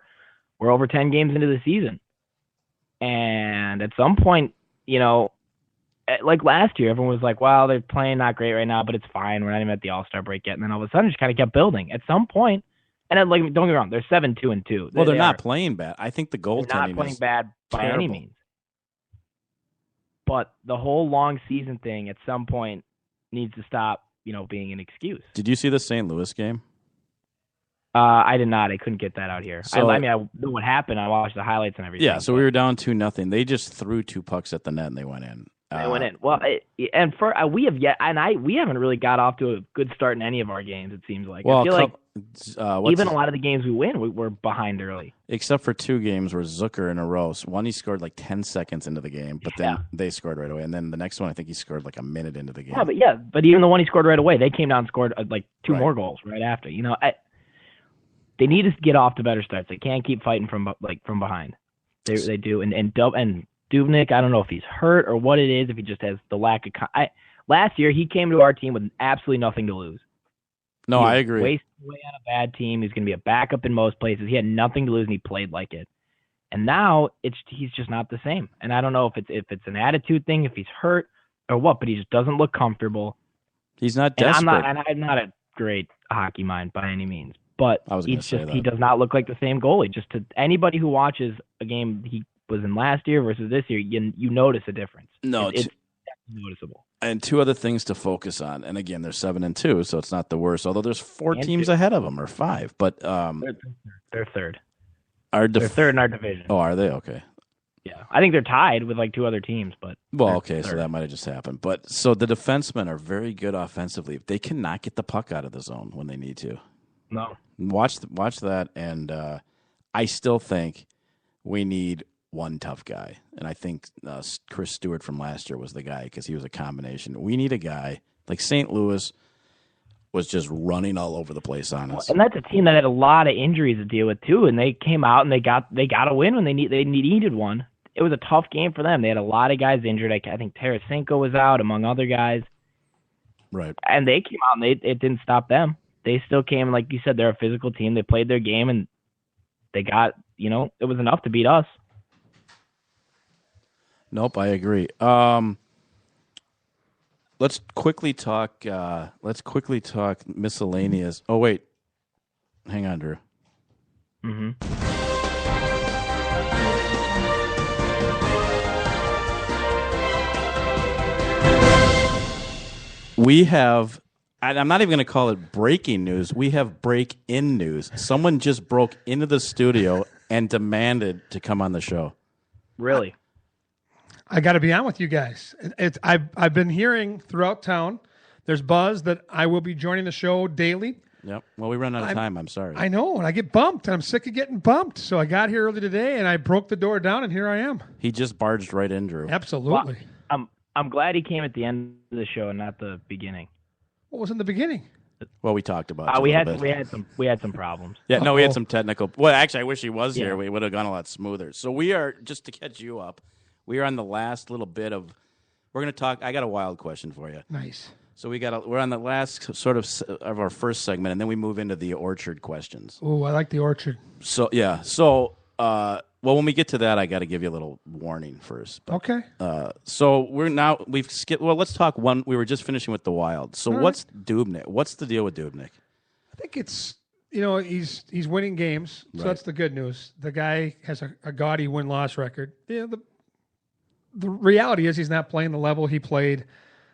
over 10 games into the season. And at some point, like last year, everyone was like, well, they're playing not great right now, but it's fine. We're not even at the All-Star break yet. And then all of a sudden, it just kind of kept building. At some point, and then, don't get me wrong, they're 7-2-2. Well, they're not playing bad. I think the goaltending they're not playing bad by any means. But the whole long season thing at some point needs to stop, being an excuse. Did you see the St. Louis game? I did not. I couldn't get that out here. So, I know what happened. I watched the highlights and everything. Yeah, so we were down 2-0. They just threw 2 pucks at the net and they went in. They went in. Well, we haven't really got off to a good start in any of our games. It seems like. Well, I feel like even a lot of the games we win, we're behind early. Except for 2 games where Zucker in a row. So one he scored 10 seconds into the game, but then they scored right away. And then the next one, I think he scored a minute into the game. But even the one he scored right away, they came down and scored 2 more goals right after. They need to get off to better starts. They can't keep fighting from behind. They do, and Dubnyk, I don't know if he's hurt or what it is, if he just has the lack of last year, he came to our team with absolutely nothing to lose. No, I agree. Wasted away on a bad team. He's going to be a backup in most places. He had nothing to lose, and he played like it. And now he's just not the same. And I don't know if it's an attitude thing, if he's hurt or what, but he just doesn't look comfortable. He's not desperate. I'm not a great hockey mind by any means, but he does not look like the same goalie. Just to anybody who watches a game he was in last year versus this year, you notice a difference. No, it's noticeable. And 2 other things to focus on. And again, they're 7-2, so it's not the worst. Although there's 4 teams ahead of them, or 5. But they're third. They're 3rd in our division. Oh, are they? Okay. Yeah, I think they're tied with like two other teams, but Well, okay, so that might have just happened. But so the defensemen are very good offensively. They cannot get the puck out of the zone when they need to. no. Watch that, and I still think we need one tough guy. And I think Chris Stewart from last year was the guy because he was a combination. We need a guy like St. Louis was just running all over the place on us. And that's a team that had a lot of injuries to deal with too, and they came out and they got a win when they needed one. It was a tough game for them. They had a lot of guys injured. I think Tarasenko was out, among other guys. Right. And they came out and it didn't stop them. They still came, like you said, they're a physical team. They played their game, and they got, it was enough to beat us. Nope, I agree. Let's quickly talk miscellaneous. Oh, wait. Hang on, Drew. Mm-hmm. We have, I'm not even going to call it breaking news. We have break-in news. Someone just broke into the studio and demanded to come on the show. Really? I got to be on with you guys. I've been hearing throughout town, there's buzz that I will be joining the show daily. Yep. Well, we run out of time. I'm sorry. I know, and I get bumped. I'm sick of getting bumped. So I got here early today, and I broke the door down, and here I am. He just barged right in, Drew. Absolutely. Well, I'm glad he came at the end of the show and not the beginning. What was in the beginning? Well, we talked about it. We had some problems. Yeah, no, we had some technical. Well, actually, I wish he was Yeah. here. We would have gone a lot smoother. So we are, just to catch you up, we are on the last little bit of. We're going to talk. I got a wild question for you. Nice. So we're on the last sort of our first segment, and then we move into the orchard questions. Oh, I like the orchard. So yeah. So well, when we get to that, I got to give you a little warning first. But, Okay. so we've skipped. Well, let's talk one. We were just finishing with the Wild. So what's Dubnyk? What's the deal with Dubnyk? I think it's he's winning games, so that's the good news. The guy has a gaudy win-loss record. Yeah, the reality is he's not playing the level he played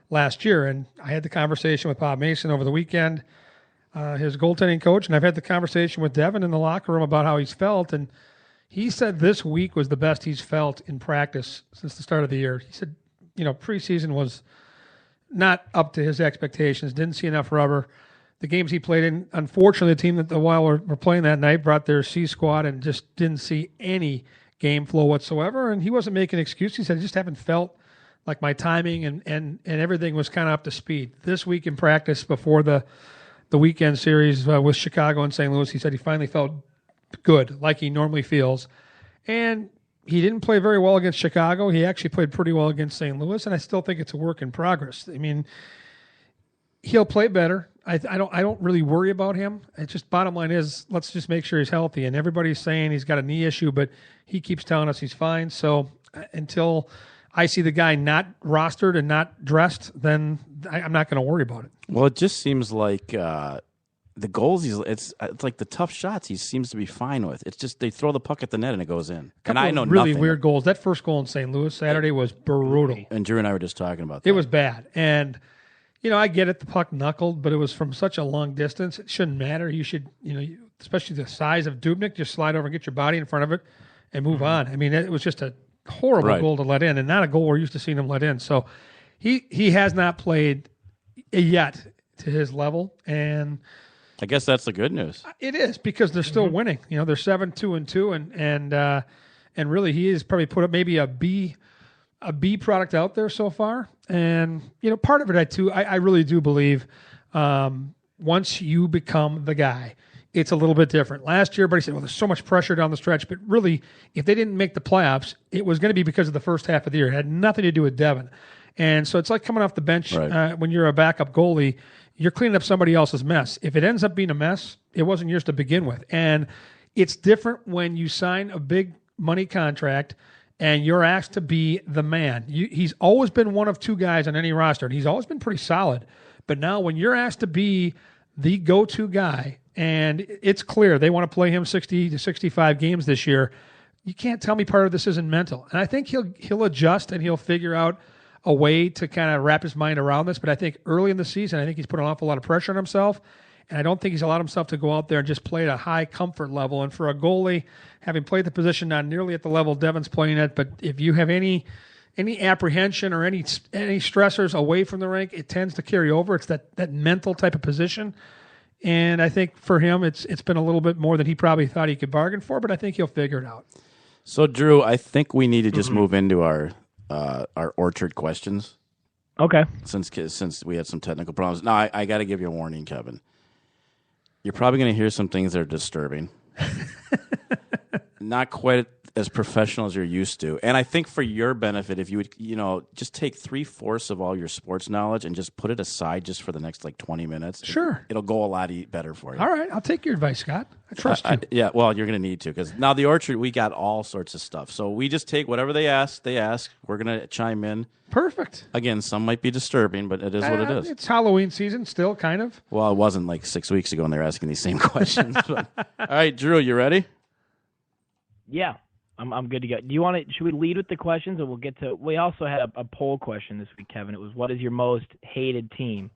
last year. And I had the conversation with Bob Mason over the weekend, his goaltending coach, and I've had the conversation with Devin in the locker room about how he's felt. And he said this week was the best he's felt in practice since the start of the year. He said, preseason was not up to his expectations, didn't see enough rubber. The games he played in, unfortunately, the team that the Wild were playing that night brought their C squad and just didn't see any game flow whatsoever. And he wasn't making an excuse. He said, I just haven't felt like my timing and everything was kind of up to speed. This week in practice before the weekend series with Chicago and St. Louis, he said he finally felt good, like he normally feels. And he didn't play very well against Chicago. He actually played pretty well against St. Louis, and I still think it's a work in progress. I mean, he'll play better. I don't really worry about him. It's just bottom line is let's just make sure he's healthy. And everybody's saying he's got a knee issue, but he keeps telling us he's fine. So until I see the guy not rostered and not dressed, then I'm not going to worry about it. Well, it just seems like the goals. It's like the tough shots. He seems to be fine with. It's just they throw the puck at the net and it goes in. And I know really nothing. Weird goals. That first goal in St. Louis Saturday was brutal. And Drew and I were just talking about that. It was bad. And I get it. The puck knuckled, but it was from such a long distance. It shouldn't matter. You should, especially the size of Dubnyk, just slide over and get your body in front of it and move on. I mean, it was just a horrible goal to let in, and not a goal we're used to seeing him let in. So he has not played yet to his level, and I guess that's the good news. it is because they're still winning. They're 7-2-2, and really he has probably put up maybe a B product out there so far. And part of it I really do believe once you become the guy, it's a little bit different. Last year, everybody said, well, there's so much pressure down the stretch. But really, if they didn't make the playoffs, it was going to be because of the first half of the year. It had nothing to do with Devin. And so it's like coming off the bench when you're a backup goalie. You're cleaning up somebody else's mess. If it ends up being a mess, it wasn't yours to begin with. And it's different when you sign a big money contract and you're asked to be the man. He's always been one of two guys on any roster, and he's always been pretty solid. But now when you're asked to be the go-to guy, and it's clear they want to play him 60 to 65 games this year, you can't tell me part of this isn't mental. And I think he'll adjust and he'll figure out a way to kind of wrap his mind around this. But I think early in the season, I think he's put an awful lot of pressure on himself. And I don't think he's allowed himself to go out there and just play at a high comfort level. And for a goalie, having played the position not nearly at the level Devin's playing at, but if you have any apprehension or any stressors away from the rink, it tends to carry over. It's that mental type of position. And I think for him, it's been a little bit more than he probably thought he could bargain for, but I think he'll figure it out. So, Drew, I think we need to just move into our orchard questions. Okay. Since we had some technical problems. Now, I got to give you a warning, Kevin. You're probably going to hear some things that are disturbing. Not quite as professional as you're used to. And I think for your benefit, if you would, just take 3/4 of all your sports knowledge and just put it aside just for the next 20 minutes. Sure. It'll go a lot better for you. All right. I'll take your advice, Scott. I trust you. Yeah, well, you're going to need to, because now the orchard, we got all sorts of stuff. So we just take whatever they ask. We're going to chime in. Perfect. Again, some might be disturbing, but it is what it is. It's Halloween season still, kind of. Well, it wasn't 6 weeks ago when they were asking these same questions. But, all right, Drew, you ready? Yeah. I'm good to go. Do you want to? Should we lead with the questions, or we'll get to? We also had a poll question this week, Kevin. It was, what is your most hated team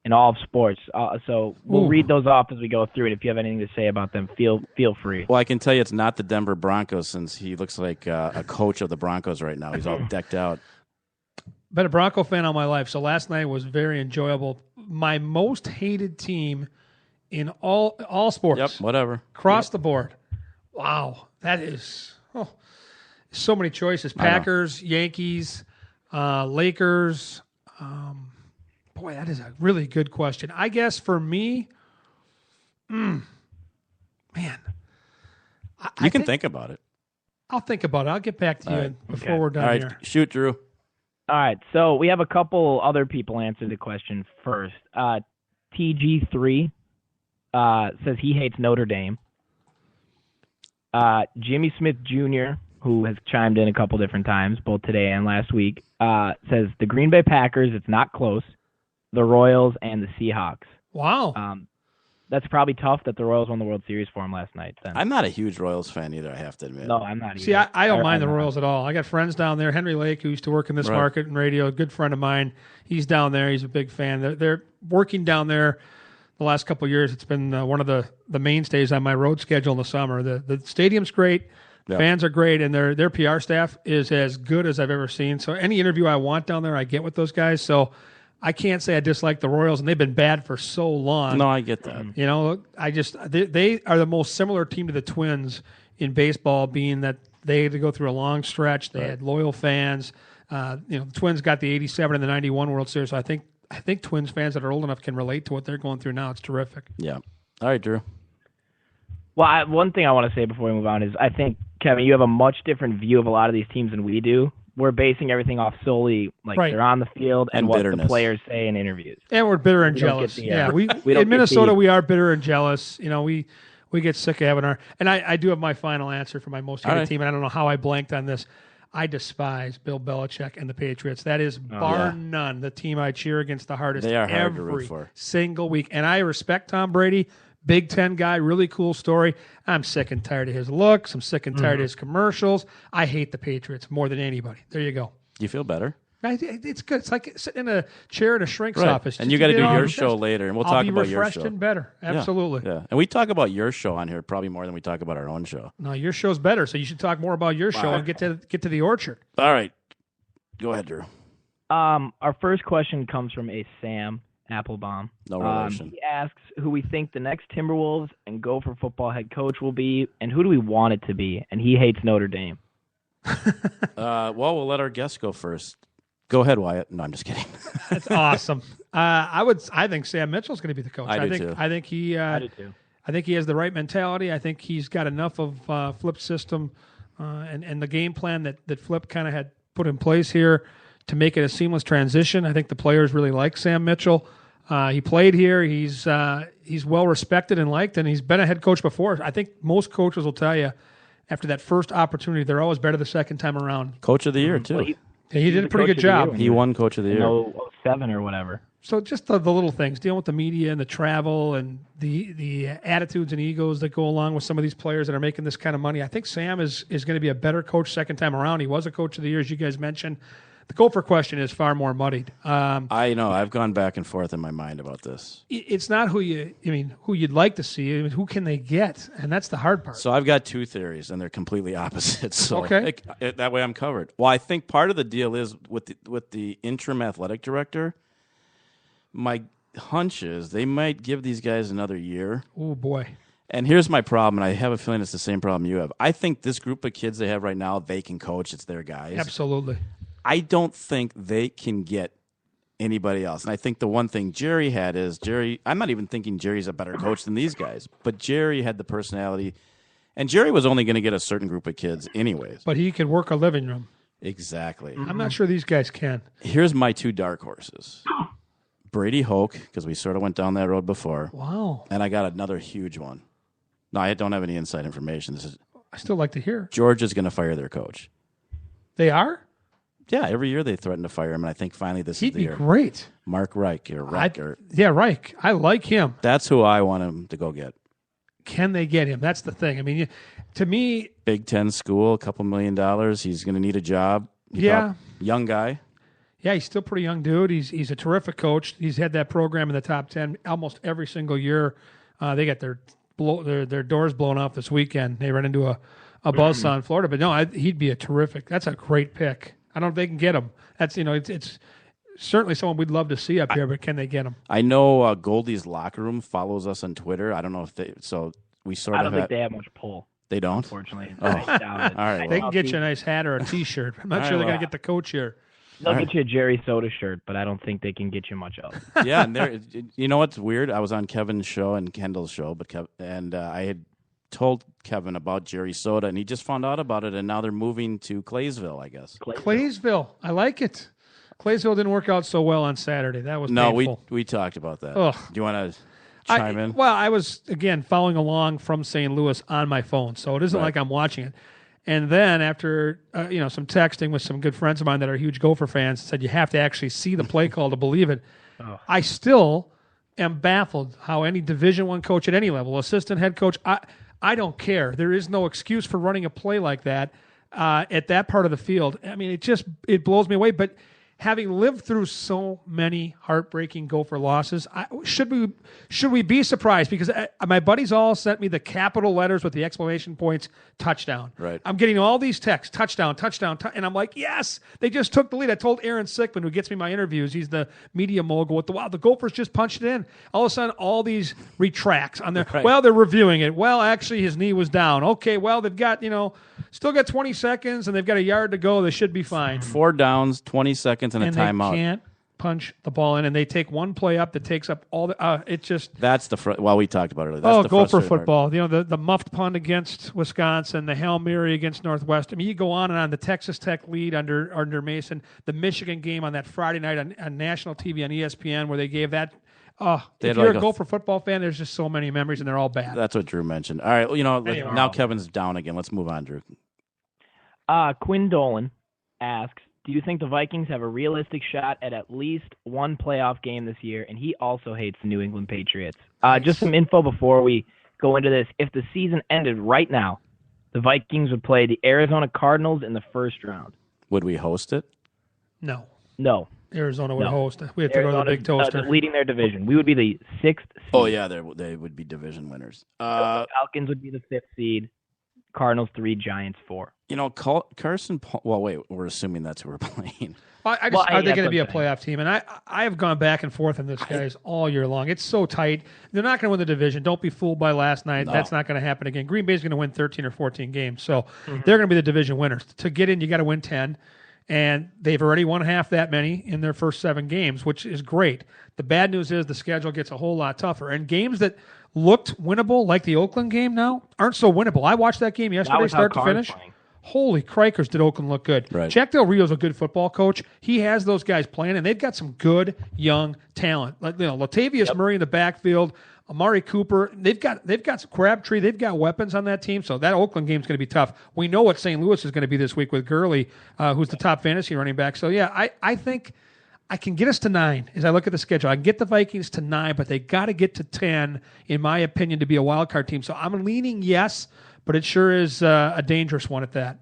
in all of sports? So we'll read those off as we go through it. If you have anything to say about them, feel free. Well, I can tell you it's not the Denver Broncos, since he looks like a coach of the Broncos right now. He's all decked out. Been a Bronco fan all my life, so last night was very enjoyable. My most hated team in all sports. Yep, whatever. Across the board. Wow, that is so many choices. Packers, Yankees, Lakers. Boy, that is a really good question. I guess for me, man. You can think about it. I'll think about it. I'll get back to you before we're done All right, here. shoot, Drew. All right, so we have a couple other people answer the question first. TG3 says he hates Notre Dame. Jimmy Smith Jr., who has chimed in a couple different times, both today and last week, says the Green Bay Packers, it's not close, the Royals, and the Seahawks. Wow. That's probably tough that the Royals won the World Series for him last night. Then. I'm not a huge Royals fan either, I have to admit. No, I'm not either. See, I don't mind the Royals at all. I got friends down there. Henry Lake, who used to work in this market and radio, a good friend of mine. He's down there. He's a big fan. They're working down there the last couple of years. It's been one of the mainstays on my road schedule in the summer. The stadium's great. Yep. Fans are great, and their PR staff is as good as I've ever seen. So any interview I want down there, I get with those guys. So I can't say I dislike the Royals, and they've been bad for so long. No, I get that. They are the most similar team to the Twins in baseball, being that they had to go through a long stretch. They had loyal fans. The Twins got the 87 and the 91 World Series. So I think Twins fans that are old enough can relate to what they're going through now. It's terrific. Yeah. All right, Drew. Well, one thing I want to say before we move on is I think, Kevin, you have a much different view of a lot of these teams than we do. We're basing everything off solely they're on the field and what bitterness. the players say in interviews. And we're bitter and jealous. In Minnesota, we are bitter and jealous. We get sick of having our – and I do have my final answer for my most hated team, and I don't know how I blanked on this. I despise Bill Belichick and the Patriots. That is bar none the team I cheer against the hardest every single week. And I respect Tom Brady, Big Ten guy, really cool story. I'm sick and tired of his looks. I'm sick and tired of his commercials. I hate the Patriots more than anybody. There you go. You feel better? It's good. It's like sitting in a chair in a shrink's office. And you got to do your show later, and we'll talk about your show. I'll be refreshed and better. Absolutely. Yeah. And we talk about your show on here probably more than we talk about our own show. No, your show's better, so you should talk more about your show and get to the orchard. All right. Go ahead, Drew. Our first question comes from a Sam Applebaum. No relation. He asks who we think the next Timberwolves and Gopher football head coach will be, and who do we want it to be? And he hates Notre Dame. Well, we'll let our guest go first. Go ahead, Wyatt. No, I'm just kidding. That's awesome. I think Sam Mitchell's going to be the coach. I think he has the right mentality. I think he's got enough of Flip's system and the game plan that Flip kind of had put in place here to make it a seamless transition. I think the players really like Sam Mitchell. He played here. He's well respected and liked, and he's been a head coach before. I think most coaches will tell you after that first opportunity, they're always better the second time around. Coach of the year, too. Well, he did a pretty good job. He won Coach of the Year. 07 or whatever. So just the little things, dealing with the media and the travel and the attitudes and egos that go along with some of these players that are making this kind of money. I think Sam is going to be a better coach second time around. He was a Coach of the Year, as you guys mentioned. the Gopher question is far more muddied. I know. I've gone back and forth in my mind about this. It's not who you'd like to see. I mean, who can they get? And that's the hard part. So I've got two theories, and they're completely opposite. So Okay. that way I'm covered. Well, I think part of the deal is with the interim athletic director, my hunch is they might give these guys another year. Oh, boy. And here's my problem, and I have a feeling it's the same problem you have. I think this group of kids they have right now, they can coach. It's their guys. Absolutely. I don't think they can get anybody else. And I think the one thing Jerry had is I'm not even thinking Jerry's a better coach than these guys, but Jerry had the personality. And Jerry was only going to get a certain group of kids anyways. But he could work a living room. Exactly. I'm not sure these guys can. Here's my two dark horses. Brady Hoke, because we sort of went down that road before. Wow. And I got another huge one. No, I don't have any inside information. I still like to hear. Georgia's going to fire their coach. They are? Yeah, every year they threaten to fire him, and I think finally this is the year. He'd be great. Mark Reich. Reich. I like him. That's who I want him to go get. Can they get him? That's the thing. I mean, to me, Big Ten school, a couple $1 million. He's going to need a job. Young guy. Yeah, he's still a pretty young dude. He's a terrific coach. He's had that program in the top 10 almost every single year. They got their doors blown off this weekend. They ran into a buzzsaw in Florida. But no, he'd be a terrific. That's a great pick. I don't know if they can get him. That's it's certainly someone we'd love to see up here. But can they get him? I know Goldie's locker room follows us on Twitter. I don't know if they. So we sort of. I don't think they have much pull. They don't. Unfortunately, Oh. I doubt it. All right. They can get you a nice hat or a T-shirt. I'm not sure they're going to get the coach here. They'll get you a Jerry Soda shirt, but I don't think they can get you much else. Yeah, and you know what's weird? I was on Kevin's show and Kendall's show, I had told Kevin about Jerry Soda, and he just found out about it, and now they're moving to Claysville, I guess. Claysville. I like it. Claysville didn't work out so well on Saturday. That was no. painful. We talked about that. Ugh. Do you want to chime in? Well, I was again following along from St. Louis on my phone, so it isn't like I'm watching it. And then after some texting with some good friends of mine that are huge Gopher fans, said you have to actually see the play call to believe it. Oh. I still am baffled how any Division I coach at any level, assistant head coach, I don't care. There is no excuse for running a play like that at that part of the field. I mean, it blows me away. But having lived through so many heartbreaking Gopher losses, should we be surprised? Because my buddies all sent me the capital letters with the exclamation points, touchdown. Right. I'm getting all these texts, touchdown, and I'm like, yes, they just took the lead. I told Aaron Sickman, who gets me my interviews, he's the media mogul, the Gophers just punched it in. All of a sudden, all these retracts on there. Right. Well, they're reviewing it. Well, actually, his knee was down. Okay, well, they've got, still got 20 seconds, and they've got a yard to go. They should be fine. 4 downs, 20 seconds, and a timeout. They can't punch the ball in, and they take one play up that takes up all the. It just. That's we talked about it earlier. That's the Gopher football. Part. The muffed punt against Wisconsin, the Hail Mary against Northwestern. I mean, you go on and on. The Texas Tech lead under Mason, the Michigan game on that Friday night on national TV on ESPN, where they gave that. If you're a Gopher football fan, there's just so many memories, and they're all bad. That's what Drew mentioned. All right, anyway, now Kevin's down again. Let's move on, Drew. Quinn Dolan asks, do you think the Vikings have a realistic shot at least one playoff game this year? And he also hates the New England Patriots. Just some info before we go into this. If the season ended right now, the Vikings would play the Arizona Cardinals in the first round. Would we host it? No. Arizona would host. We have to go to the Big Toaster. Leading their division. We would be the 6th seed. Oh, yeah, they would be division winners. The Falcons would be the 5th seed. Cardinals 3, Giants 4. Carson. Well, wait. We're assuming that's who we're playing. Are they going to be a playoff team? And I have gone back and forth on this, guys, all year long. It's so tight. They're not going to win the division. Don't be fooled by last night. No. That's not going to happen again. Green Bay's going to win 13 or 14 games, so they're going to be the division winners. To get in, you got to win 10, and they've already won half that many in their first 7 games, which is great. The bad news is the schedule gets a whole lot tougher, and games that looked winnable, like the Oakland game now, aren't so winnable. I watched that game yesterday, start to finish. Holy crikers, did Oakland look good. Right. Jack Del Rio's a good football coach. He has those guys playing, and they've got some good young talent. Latavius Murray in the backfield, Amari Cooper. They've got some Crabtree. They've got weapons on that team, so that Oakland game's going to be tough. We know what St. Louis is going to be this week with Gurley, who's the top fantasy running back. So, yeah, I think I can get us to 9 as I look at the schedule. I can get the Vikings to 9, but they got to get to 10, in my opinion, to be a wild card team. So I'm leaning yes, but it sure is a dangerous one at that.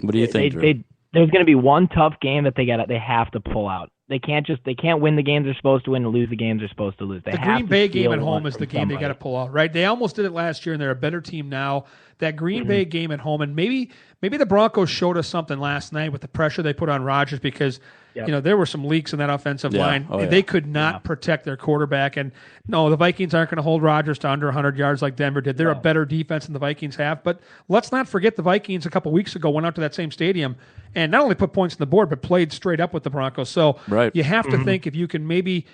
What do you think, Drew? There's going to be one tough game that they have to pull out. They can't win the games they're supposed to win and lose the games they're supposed to lose. The Green Bay game at home is the game they got to pull out, right? They almost did it last year, and they're a better team now. That Green Bay game at home, and maybe the Broncos showed us something last night with the pressure they put on Rodgers because there were some leaks in that offensive line. They could not protect their quarterback, and no, the Vikings aren't going to hold Rodgers to under 100 yards like Denver did. They're a better defense than the Vikings have, but let's not forget the Vikings a couple weeks ago went out to that same stadium and not only put points on the board, but played straight up with the Broncos. So you have to think if you can maybe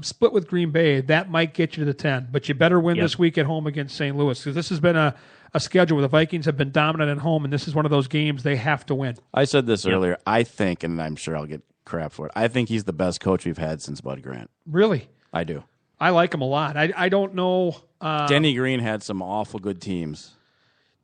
split with Green Bay, that might get you to the 10. But you better win this week at home against St. Louis because this has been a schedule where the Vikings have been dominant at home, and this is one of those games they have to win. I said this earlier. I think, and I'm sure I'll get crap for it, I think he's the best coach we've had since Bud Grant. Really? I do. I like him a lot. I don't know. Denny Green had some awful good teams.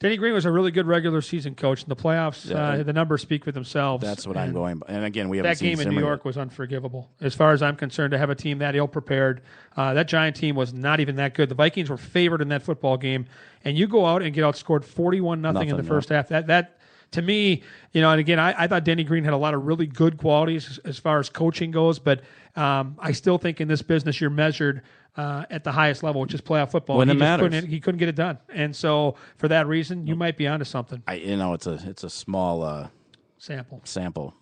Denny Green was a really good regular season coach. In the playoffs, the numbers speak for themselves. That's what I'm going by. And again, we haven't seen that game in New York was unforgivable. As far as I'm concerned, to have a team that ill-prepared, that Giant team was not even that good. The Vikings were favored in that football game, and you go out and get outscored 41-0 in the first half. That to me, and again, I thought Denny Green had a lot of really good qualities as far as coaching goes, but I still think in this business you're measured at the highest level, which is playoff football. When it matters. He couldn't get it done, and so for that reason, you might be onto something. It's a small sample.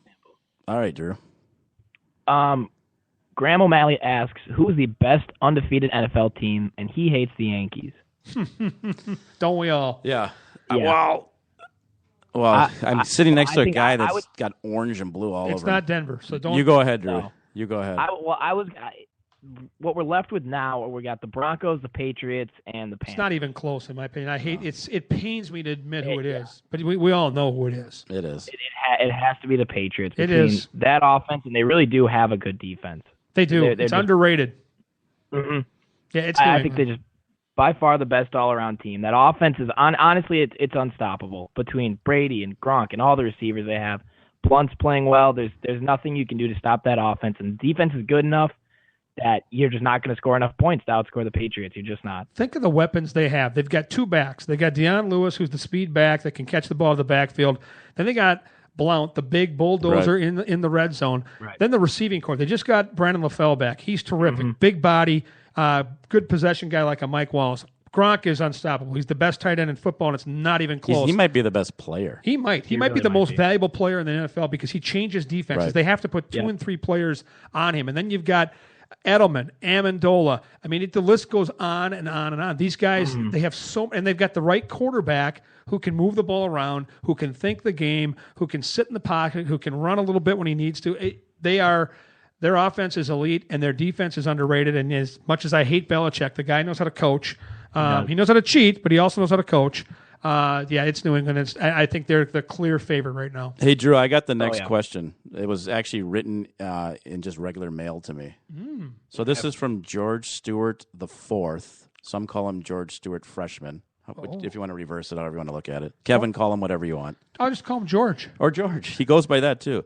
All right, Drew. Graham O'Malley asks, "Who's the best undefeated NFL team?" And he hates the Yankees. Don't we all? Yeah. Well, I'm sitting next to a guy that's got orange and blue all over. It's not Denver, so don't. You go ahead, Drew. No. You go ahead. What we're left with now, we got the Broncos, the Patriots, and the Panthers. It's not even close, in my opinion. It pains me to admit who it is, but we all know who it is. It is. It has to be the Patriots. It is. That offense, and they really do have a good defense. They do. It's just underrated. Mm-hmm. Yeah, it's. I think they're just by far the best all-around team. That offense is honestly, it's unstoppable between Brady and Gronk and all the receivers they have. Blunt's playing well. There's nothing you can do to stop that offense, and the defense is good enough that you're just not going to score enough points to outscore the Patriots. You're just not. Think of the weapons they have. They've got two backs. They got Deion Lewis, who's the speed back that can catch the ball out of the backfield. Then they got Blount, the big bulldozer in the red zone. Right. Then the receiving core. They just got Brandon LaFell back. He's terrific. Big body, good possession guy like a Mike Wallace. Gronk is unstoppable. He's the best tight end in football, and it's not even close. He might be the best player. He might. He might be the most valuable player in the NFL because he changes defenses. Right. They have to put 2 and 3 players on him. And then you've got Edelman, Amendola. I mean, the list goes on and on and on. These guys, they have and they've got the right quarterback who can move the ball around, who can think the game, who can sit in the pocket, who can run a little bit when he needs to. Their offense is elite, and their defense is underrated. And as much as I hate Belichick, the guy knows how to coach. He knows how to cheat, but he also knows how to coach. It's New England. I think they're the clear favorite right now. Hey, Drew, I got the next question. It was actually written in just regular mail to me. So this is from George Stewart IV. Some call him George Stewart Freshman. If you want to reverse it, however you want to look at it. Kevin, call him whatever you want. I'll just call him George. Or George. He goes by that, too.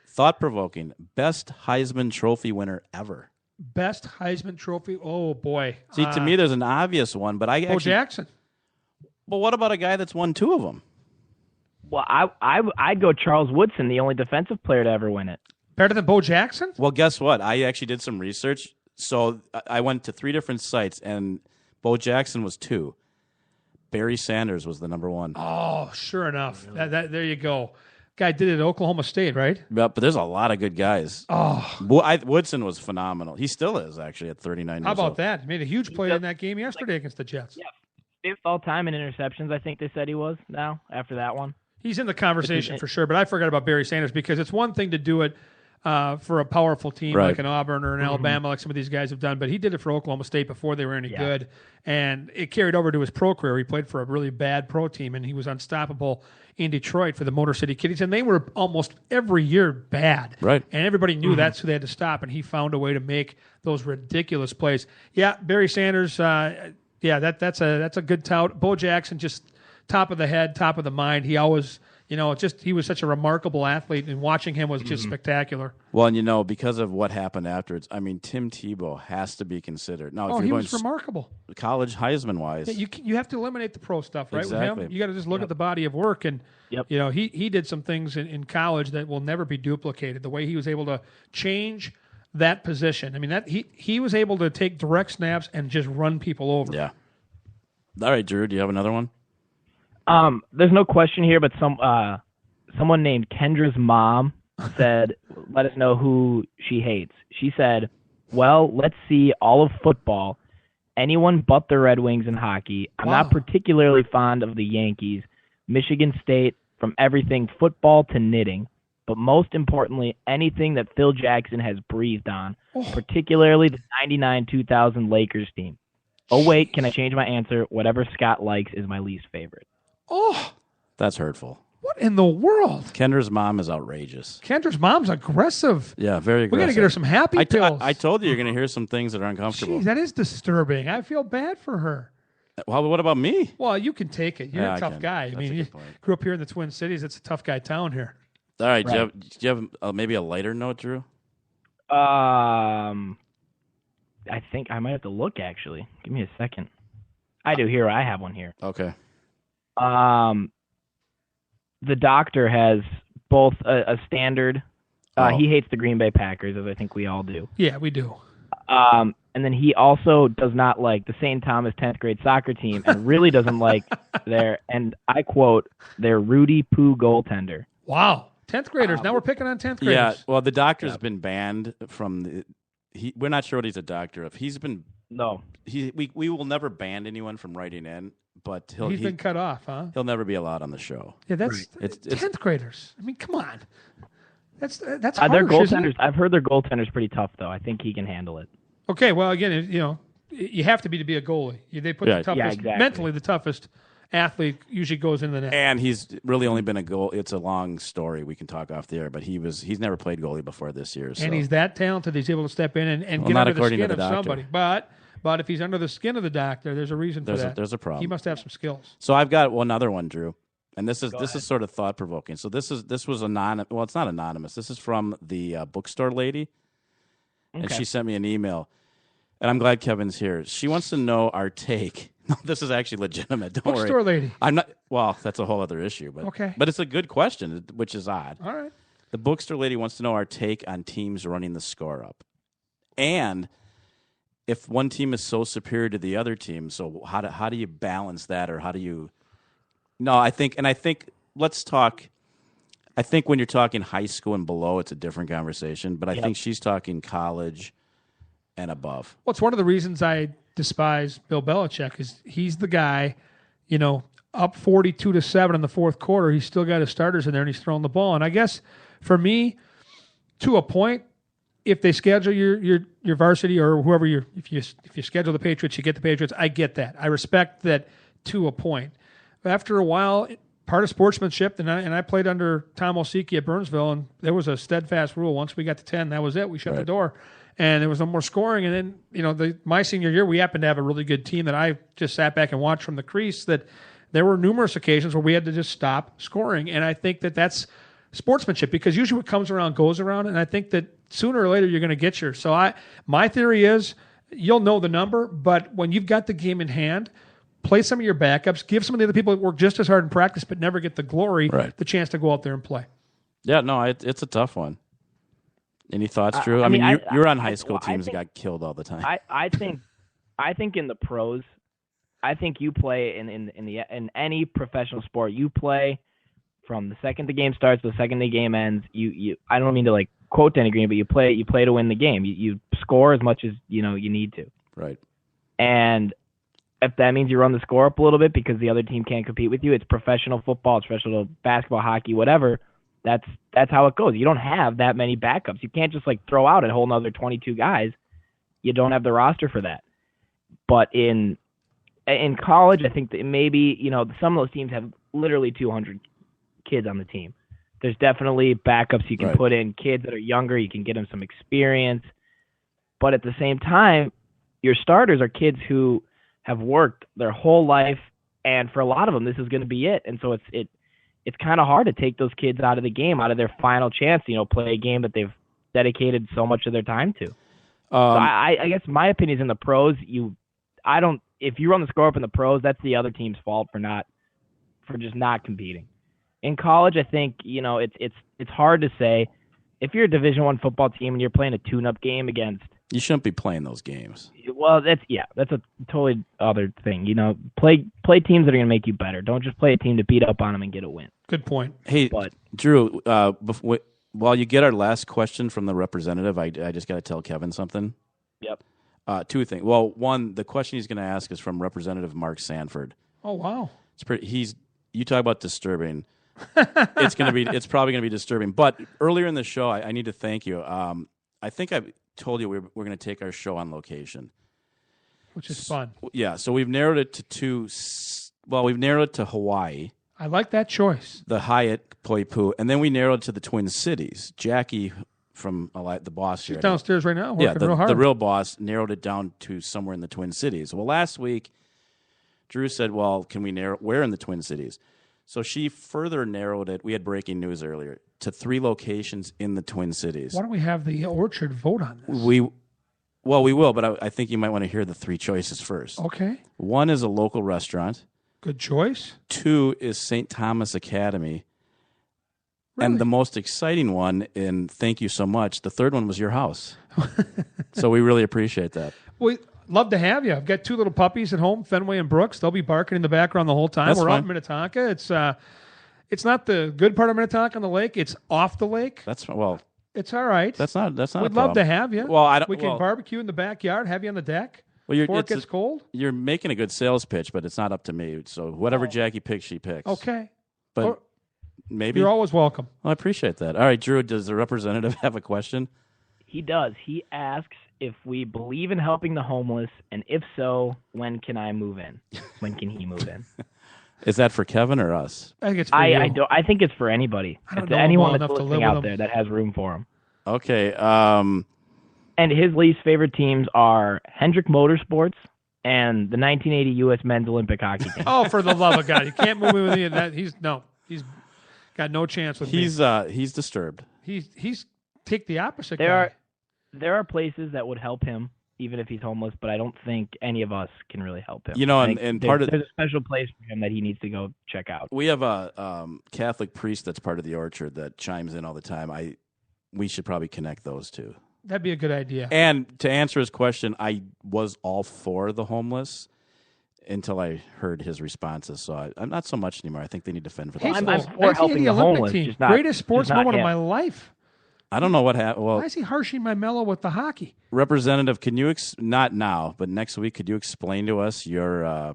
Thought-provoking. Best Heisman Trophy winner ever. Best Heisman Trophy? Oh, boy. See, to me, there's an obvious one, but Bo Jackson. Well, what about a guy that's won 2 of them? Well, I'd go Charles Woodson, the only defensive player to ever win it. Better than Bo Jackson? Well, guess what? I actually did some research. So I went to 3 different sites, and Bo Jackson was 2. Barry Sanders was the number 1. Oh, sure enough. There you go. Guy did it at Oklahoma State, right? But there's a lot of good guys. Oh, Woodson was phenomenal. He still is, actually, at 39 years old. How about that? He made a huge play in that game yesterday against the Jets. Yeah, 5th all-time in interceptions, I think they said he was now, after that one. He's in the conversation for sure, but I forgot about Barry Sanders because it's one thing to do it for a powerful team like an Auburn or an Alabama, like some of these guys have done, but he did it for Oklahoma State before they were any good, and it carried over to his pro career. He played for a really bad pro team, and he was unstoppable in Detroit for the Motor City Kitties, and they were almost every year bad. Right. And everybody knew that's who they had to stop, and he found a way to make those ridiculous plays. Yeah, Barry Sanders, that's a good tout. Bo Jackson, just top of the head, top of the mind. He always he was such a remarkable athlete, and watching him was just spectacular. Well, and because of what happened afterwards, I mean, Tim Tebow has to be considered. Now, if he you're was remarkable. College Heisman wise, Yeah, you have to eliminate the pro stuff, right? Exactly. With him, you got to just look at the body of work, and Yep. he did some things in college that will never be duplicated. The way he was able to change that position. I mean, that he was able to take direct snaps and just run people over. yeah. All right, Drew, do you have another one? There's no question here, but someone named Kendra's mom said, let us know who she hates. She said, well, let's see all of football, anyone but the Red Wings and hockey. I'm not particularly fond of the Yankees, Michigan State, from everything football to knitting, but most importantly, anything that Phil Jackson has breathed on, particularly the 99-2000 Lakers team. Oh, wait, can I change my answer? Whatever Scott likes is my least favorite. Oh, That's hurtful. what in the world? Kendra's mom is outrageous. Kendra's mom's aggressive. Yeah, very aggressive. We got to get her some happy pills. I told you you're going to hear some things that are uncomfortable. Jeez, that is disturbing. I feel bad for her. Well, what about me? Well, you can take it. You're Yeah, a I tough can. guy. That's I mean, a you good point. grew up here in the Twin Cities. It's a tough guy town here. All right, Right. do you have maybe a lighter note, Drew? I think I might have to look, actually. Give me a second. I do here. I have one here. Okay. The doctor has both a standard. He hates the Green Bay Packers, as I think we all do. Yeah, we do. And then he also does not like the St. Thomas 10th grade soccer team and really doesn't like and I quote, their Rudy Poo goaltender. Wow. 10th graders. Now we're picking on 10th graders. Yeah, well, the doctor's been banned from we're not sure what he's a doctor of. He's been No. we will never ban anyone from writing in, but He's been cut off, huh? he'll never be allowed on the show. Yeah, that's It's 10th graders. I mean, come on. That's Their harsh, isn't goaltenders. it? I've heard their goaltender's pretty tough, though. I think he can handle it. Okay, well, again, you have to be a goalie. They put Yeah. the toughest, Yeah, exactly. mentally the toughest athlete usually goes into the net. And he's really only been a goal. It's a long story. We can talk off the air, but he's never played goalie before this year. So. And he's that talented. He's able to step in and Well, get not under the according to skin the of doctor. somebody. But if he's under the skin of the doctor, there's a reason for that. There's a problem. He must have some skills. So I've got another one, Drew, and this is sort of thought provoking. So this was anonymous. Well, it's not anonymous. This is from the bookstore lady, and she sent me an email. And I'm glad Kevin's here. She wants to know our take. No, this is actually legitimate. Don't worry. Bookstore lady. I'm not. Well, that's a whole other issue. But Okay. But it's a good question, which is odd. All right. The bookstore lady wants to know our take on teams running the score up, and if one team is so superior to the other team. So how do you balance that, or how do you? No, I think let's talk. I think when you're talking high school and below, it's a different conversation. But I think she's talking college and above. Well, it's one of the reasons I despise Bill Belichick is he's the guy, up 42-7 in the fourth quarter. He's still got his starters in there and he's throwing the ball. And I guess for me, to a point, if they schedule your varsity or whoever if you schedule the Patriots, you get the Patriots. I get that. I respect that to a point. But after a while, part of sportsmanship, and I played under Tom Osiki at Burnsville, and there was a steadfast rule. Once we got to 10, that was it. We shut the door. And there was no more scoring. And then, my senior year, we happened to have a really good team that I just sat back and watched from the crease, that there were numerous occasions where we had to just stop scoring. And I think that that's sportsmanship, because usually what comes around goes around. And I think that sooner or later you're going to get yours. So my theory is you'll know the number, but when you've got the game in hand, play some of your backups, give some of the other people that work just as hard in practice but never get the glory, the chance to go out there and play. Yeah, no, it's a tough one. Any thoughts, Drew? I mean, you were on high school teams that got killed all the time. I think in the pros, I think you play in any professional sport, you play from the second the game starts to the second the game ends. You I don't mean to like quote Danny Green, but you play to win the game. You score as much as you need to. Right. And if that means you run the score up a little bit because the other team can't compete with you, it's professional football, it's professional basketball, hockey, whatever. That's how it goes. You don't have that many backups. You can't just throw out a whole nother 22 guys. You don't have the roster for that. But in college, I think that maybe some of those teams have literally 200 kids on the team. There's definitely backups you can put in, kids that are younger. You can get them some experience. But at the same time, your starters are kids who have worked their whole life, and for a lot of them, this is going to be it. And so it's kind of hard to take those kids out of the game, out of their final chance, play a game that they've dedicated so much of their time to. So I guess my opinion is in the pros, if you run the score up in the pros, that's the other team's fault for just not competing. In college, I think, it's hard to say. If you're a Division I football team and you're playing a tune-up game against, you shouldn't be playing those games. Well, that's a totally other thing. Play teams that are going to make you better. Don't just play a team to beat up on them and get a win. Good point. Hey, Drew, while you get our last question from the representative, I just got to tell Kevin something. Yep. Two things. Well, one, the question he's going to ask is from Representative Mark Sanford. Oh, wow. You talk about disturbing. It's probably going to be disturbing. But earlier in the show, I need to thank you. I think I told you we're going to take our show on location, which is fun. Yeah, so we've narrowed it to two. Well, we've narrowed it to Hawaii. I like that choice. The Hyatt, Poipu, and then we narrowed it to the Twin Cities. Jackie from the boss here. She's downstairs right now working real hard. The real boss narrowed it down to somewhere in the Twin Cities. Well, last week, Drew said, well, can we narrow where in the Twin Cities? So she further narrowed it. We had breaking news earlier to 3 locations in the Twin Cities. Why don't we have the Orchard vote on this? We will, but I think you might want to hear the 3 choices first. Okay. 1 is a local restaurant. Good choice. 2 is St. Thomas Academy. Really? And the most exciting one, and thank you so much, the 3rd one was your house. So we really appreciate that. Well, love to have you. I've got 2 little puppies at home, Fenway and Brooks. They'll be barking in the background the whole time. That's We're fine. out in Minnetonka. It's not the good part of Minnetonka on the lake. It's off the lake. It's all right. That's not. We'd love to have you. Well, we can barbecue in the backyard, have you on the deck before it gets cold. You're making a good sales pitch, but it's not up to me. So whatever Jackie picks, she picks. Okay. But maybe you're always welcome. Well, I appreciate that. All right, Drew, does the representative have a question? He does. He asks if we believe in helping the homeless, and if so, when can I move in? When can he move in? Is that for Kevin or us? I think it's for you. I think it's for anybody. It's anyone that's listening out there that has room for him. Okay. And his least favorite teams are Hendrick Motorsports and the 1980 U.S. Men's Olympic Hockey Team. Oh, for the love of God. You can't move in with that. He's got no chance with me. He's disturbed. He's take the opposite guy. There are places that would help him, even if he's homeless, but I don't think any of us can really help him. There's a special place for him that he needs to go check out. We have a Catholic priest that's part of the Orchard that chimes in all the time. We should probably connect those two. That'd be a good idea. And to answer his question, I was all for the homeless until I heard his responses. So I'm not so much anymore. I think they need to fend for themselves. I'm for helping the homeless. Team. Greatest sports moment of my life. I don't know what happened. Well, why is he harshing my mellow with the hockey? Representative, can you not now, but next week, could you explain to us your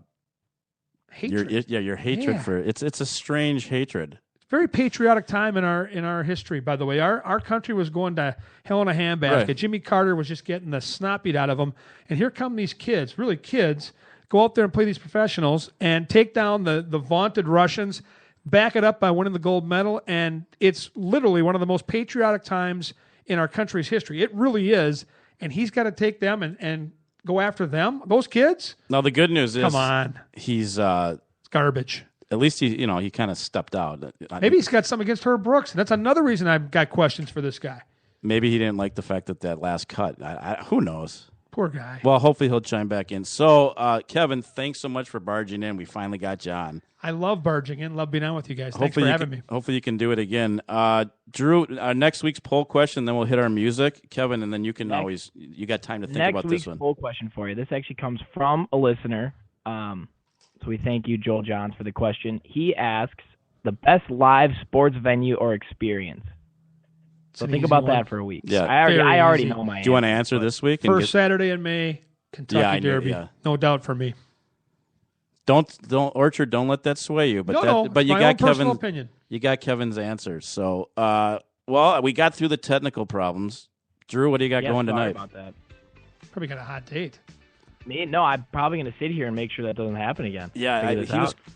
hatred? Your hatred for it's a strange hatred. Very patriotic time in our history, by the way. Our country was going to hell in a handbasket. Right. Jimmy Carter was just getting the snot beat out of him. And here come these kids, really kids, go out there and play these professionals and take down the vaunted Russians, back it up by winning the gold medal. And it's literally one of the most patriotic times in our country's history. It really is. And he's got to take them and go after them. Those kids? Now, the good news is come on. He's it's garbage. At least he kind of stepped out. Maybe he's got something against Herb Brooks. And that's another reason I've got questions for this guy. Maybe he didn't like the fact that last cut. Who knows? Poor guy. Well, hopefully he'll chime back in. So, Kevin, thanks so much for barging in. We finally got you on. I love barging in. Love being on with you guys. Thanks for having me. Hopefully you can do it again. Drew, next week's poll question, then we'll hit our music. Kevin, and then you can you got time to think about this one. Next week's poll question for you. This actually comes from a listener. So we thank you, Joel Johns, for the question. He asks, the best live sports venue or experience? So think about that for a week. Yeah. I already know my answer. Do you want to answer this week? First Saturday in May, Kentucky Derby. No doubt for me. Don't Orchard, don't let that sway you. But you got Kevin's opinion. You got Kevin's answer. So we got through the technical problems. Drew, what do you got going tonight? About that. Probably got a hot date. No, I'm probably going to sit here and make sure that doesn't happen again. Yeah,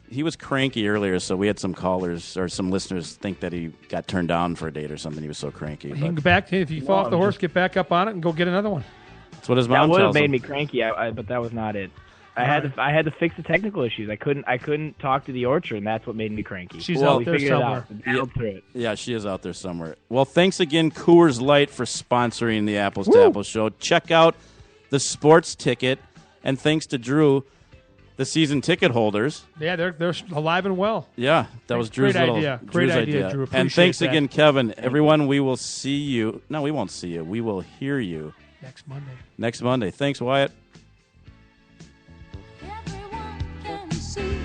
he was cranky earlier, so we had some callers or some listeners think that he got turned down for a date or something. He was so cranky. He can if you fall off the horse, get back up on it and go get another one. That's what his mom tells him. That would have made me cranky, but that was not it. I had to fix the technical issues. I couldn't talk to the orchard, and that's what made me cranky. She's Well, out there somewhere. Battled through it. Yeah, she is out there somewhere. Well, thanks again, Coors Light, for sponsoring the Apples to Apples show. Check out the sports ticket, and thanks to Drew, the season ticket holders. Yeah, they're alive and well. Yeah, that was Drew's Great idea. Great idea, Drew. And Appreciate thanks that. again, Kevin. Everyone, we will see you. No, we won't see you. We will hear you Next Monday. Thanks, Wyatt. Everyone can see